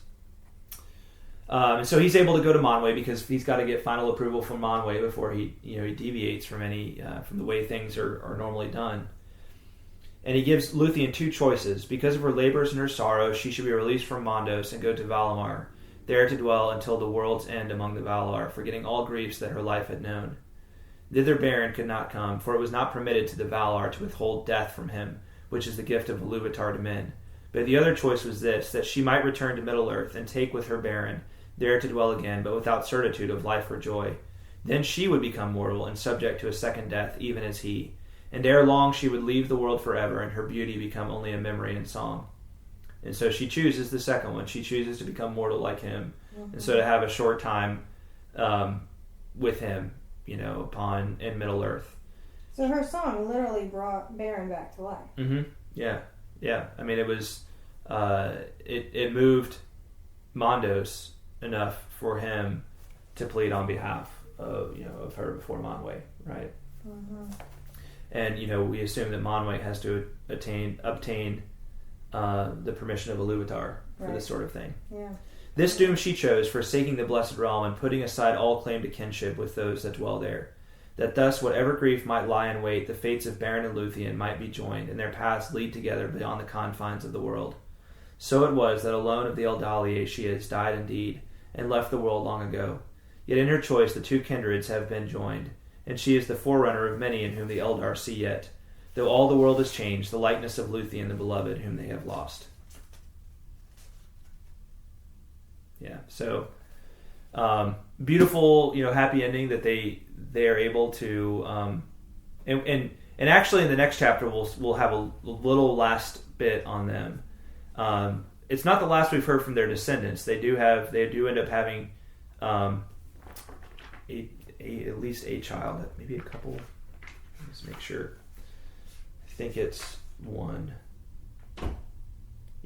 And so he's able to go to Manwë because he's got to get final approval from Manwë before he deviates from from the way things are normally done. And he gives Lúthien two choices. Because of her labors and her sorrow, she should be released from Mondos and go to Valimar, there to dwell until the world's end among the Valar, forgetting all griefs that her life had known. Thither Beren could not come, for it was not permitted to the Valar to withhold death from him, which is the gift of Ilúvatar to men. But the other choice was this, that she might return to Middle-earth and take with her Beren, there to dwell again, but without certitude of life or joy. Then she would become mortal and subject to a second death, even as he. And ere long she would leave the world forever, and her beauty become only a memory and song. And so she chooses the second one. She chooses to become mortal like him, and so to have a short time with him, in Middle-earth. So her song literally brought Beren back to life. Mm-hmm. Yeah. I mean, it was it moved Mondos enough for him to plead on behalf of her before Manwë, right? Mm-hmm. And we assume that Manwë has to obtain the permission of Ilúvatar for this sort of thing. Yeah. This doom she chose, forsaking the blessed realm and putting aside all claim to kinship with those that dwell there, that thus whatever grief might lie in wait, the fates of Beren and Lúthien might be joined, and their paths lead together beyond the confines of the world. So it was that alone of the Eldali she has died indeed, and left the world long ago. Yet in her choice the two kindreds have been joined, and she is the forerunner of many in whom the Eldar see yet, though all the world has changed, the likeness of Lúthien the beloved, whom they have lost. Yeah, so beautiful, happy ending that they are able to, and actually in the next chapter we'll have a little last bit on them. It's not the last we've heard from their descendants. They do end up having at least a child, maybe a couple. Let's make sure. I think it's one.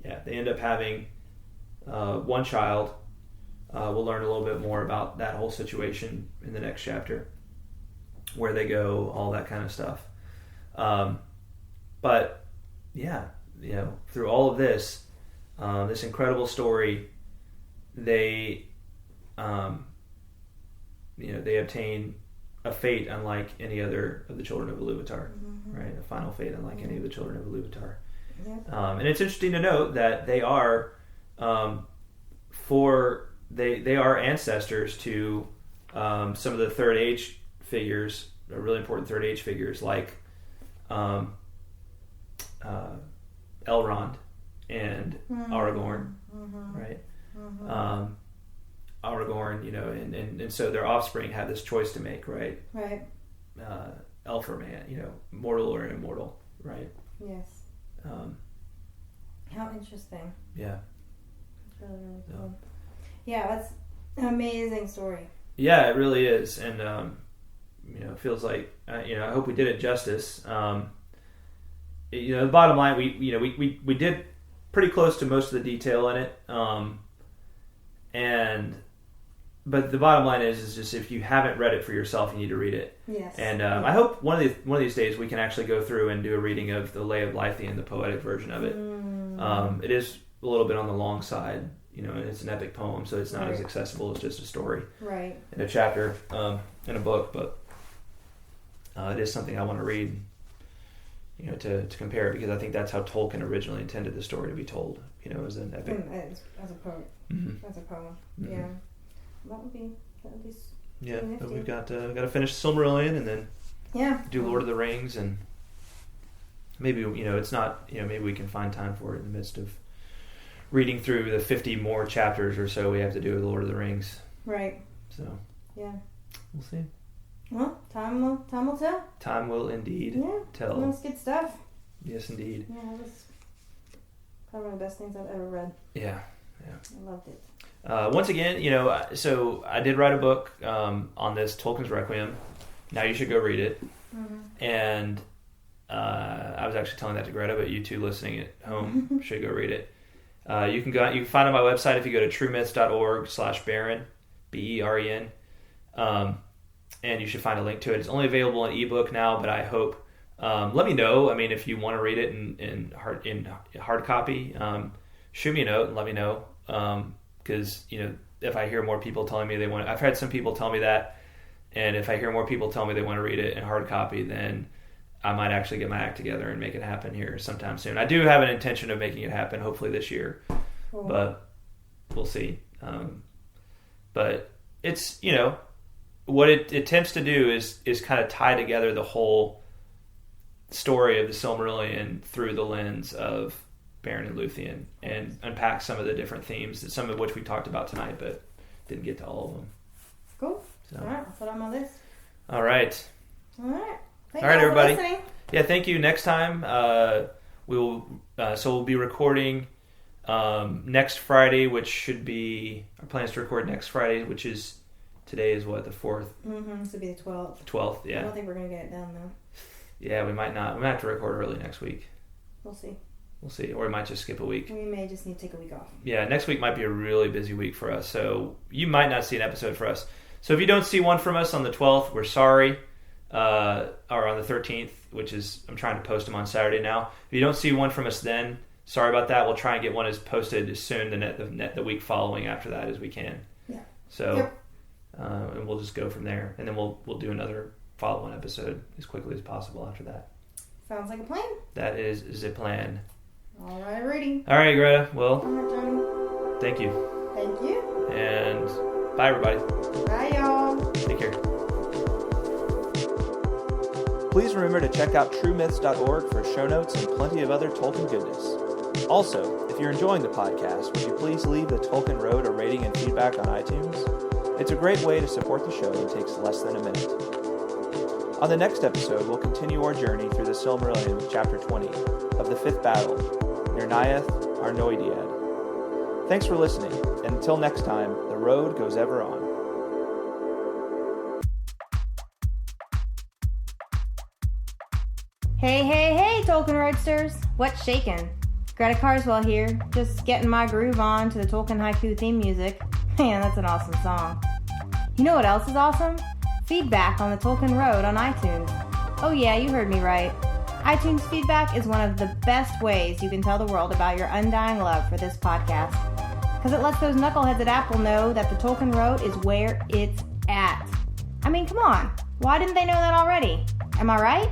Yeah, they end up having one child. We'll learn a little bit more about that whole situation in the next chapter, where they go, all that kind of stuff. But yeah, through all of this, this incredible story, they obtain a fate unlike any other of the children of Ilúvatar, right? A final fate unlike any of the children of Ilúvatar. Yeah. And it's interesting to note that they are, they are ancestors to some of the Third Age figures, really important Third Age figures like Elrond and Aragorn, right? Aragorn, and so their offspring have this choice to make, right? Right. Elf or man, mortal or immortal, right? Yes. How interesting. Yeah. It's really, really cool. Yeah, that's an amazing story. Yeah, it really is, and it feels like I hope we did it justice. The bottom line, we did pretty close to most of the detail in it, but the bottom line is just if you haven't read it for yourself, you need to read it. Yes. And I hope one of these days we can actually go through and do a reading of the Lay of Lúthien, the poetic version of it. It is a little bit on the long side. And it's an epic poem, so it's not as accessible as just a story, right? In a chapter, in a book. But it is something I want to read, to compare it, because I think that's how Tolkien originally intended the story to be told. As an epic, as a poet, as a poem. Mm-hmm. Yeah, that would be. Yeah, but we've got to finish Silmarillion and then do Lord of the Rings, and maybe it's not maybe we can find time for it in the midst of reading through the 50 more chapters or so we have to do with Lord of the Rings. Right. So. Yeah. We'll see. Well, time will tell. Time will indeed tell. That's good stuff. Yes, indeed. Yeah, that was probably one of the best things I've ever read. Yeah. I loved it. Once again, so I did write a book on this, Tolkien's Requiem. Now you should go read it. Mm-hmm. And I was actually telling that to Greta, but you two listening at home should go read it. You can find it on my website if you go to truemyths.org/Beren, Beren, and you should find a link to it. It's only available in ebook now, but I hope let me know. I mean, if you want to read it in hard copy, shoot me a note and let me know, because if I hear more people telling me they want I've had some people tell me that, and if I hear more people tell me they want to read it in hard copy, then I might actually get my act together and make it happen here sometime soon. I do have an intention of making it happen, hopefully this year, Cool. but we'll see. But it's, what it attempts to do is kind of tie together the whole story of the Silmarillion through the lens of Beren and Lúthien, and unpack some of the different themes, some of which we talked about tonight, but didn't get to all of them. Cool. So. All right, I'll put it on my list. All right. All right. All right, everybody. For listening. Yeah, thank you. Next time, we'll be recording next Friday, which should be our plans to record next Friday, which is today is what, the 4th? Mm-hmm. This would be the 12th. 12th, yeah. I don't think we're gonna get it done though. Yeah, we might not. We might have to record early next week. We'll see. We'll see, or we might just skip a week. We may just need to take a week off. Yeah, next week might be a really busy week for us, so you might not see an episode for us. So if you don't see one from us on the 12th, we're sorry. Or on the 13th, which is, I'm trying to post them on Saturday now. If you don't see one from us then, sorry about that. We'll try and get one as posted as soon the week following after that as we can. Yeah. So, Yep. And we'll just go from there, and then we'll do another follow-on episode as quickly as possible after that. Sounds like a plan. That is the plan. All right, ready. All right, Greta. Well, All right, Johnny. thank you, Thank you. and bye, everybody. Bye, y'all. Take care. Please remember to check out truemyths.org for show notes and plenty of other Tolkien goodness. Also, if you're enjoying the podcast, would you please leave the Tolkien Road a rating and feedback on iTunes? It's a great way to support the show and takes less than a minute. On the next episode, we'll continue our journey through the Silmarillion Chapter 20 of the 5th Battle, near Nyath Arnoediad. Thanks for listening, and until next time, the road goes ever on. Hey, Tolkien Roadsters. What's shaking? Greta Carswell here, just getting my groove on to the Tolkien Haiku theme music. Man, that's an awesome song. You know what else is awesome? Feedback on the Tolkien Road on iTunes. Oh yeah, you heard me right. iTunes feedback is one of the best ways you can tell the world about your undying love for this podcast. Because it lets those knuckleheads at Apple know that the Tolkien Road is where it's at. I mean, come on. Why didn't they know that already? Am I right?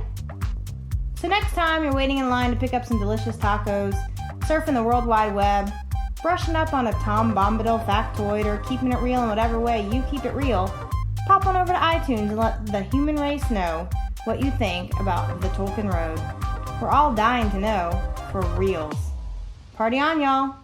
So next time you're waiting in line to pick up some delicious tacos, surfing the World Wide Web, brushing up on a Tom Bombadil factoid, or keeping it real in whatever way you keep it real, pop on over to iTunes and let the human race know what you think about the Tolkien Road. We're all dying to know, for reals. Party on, y'all!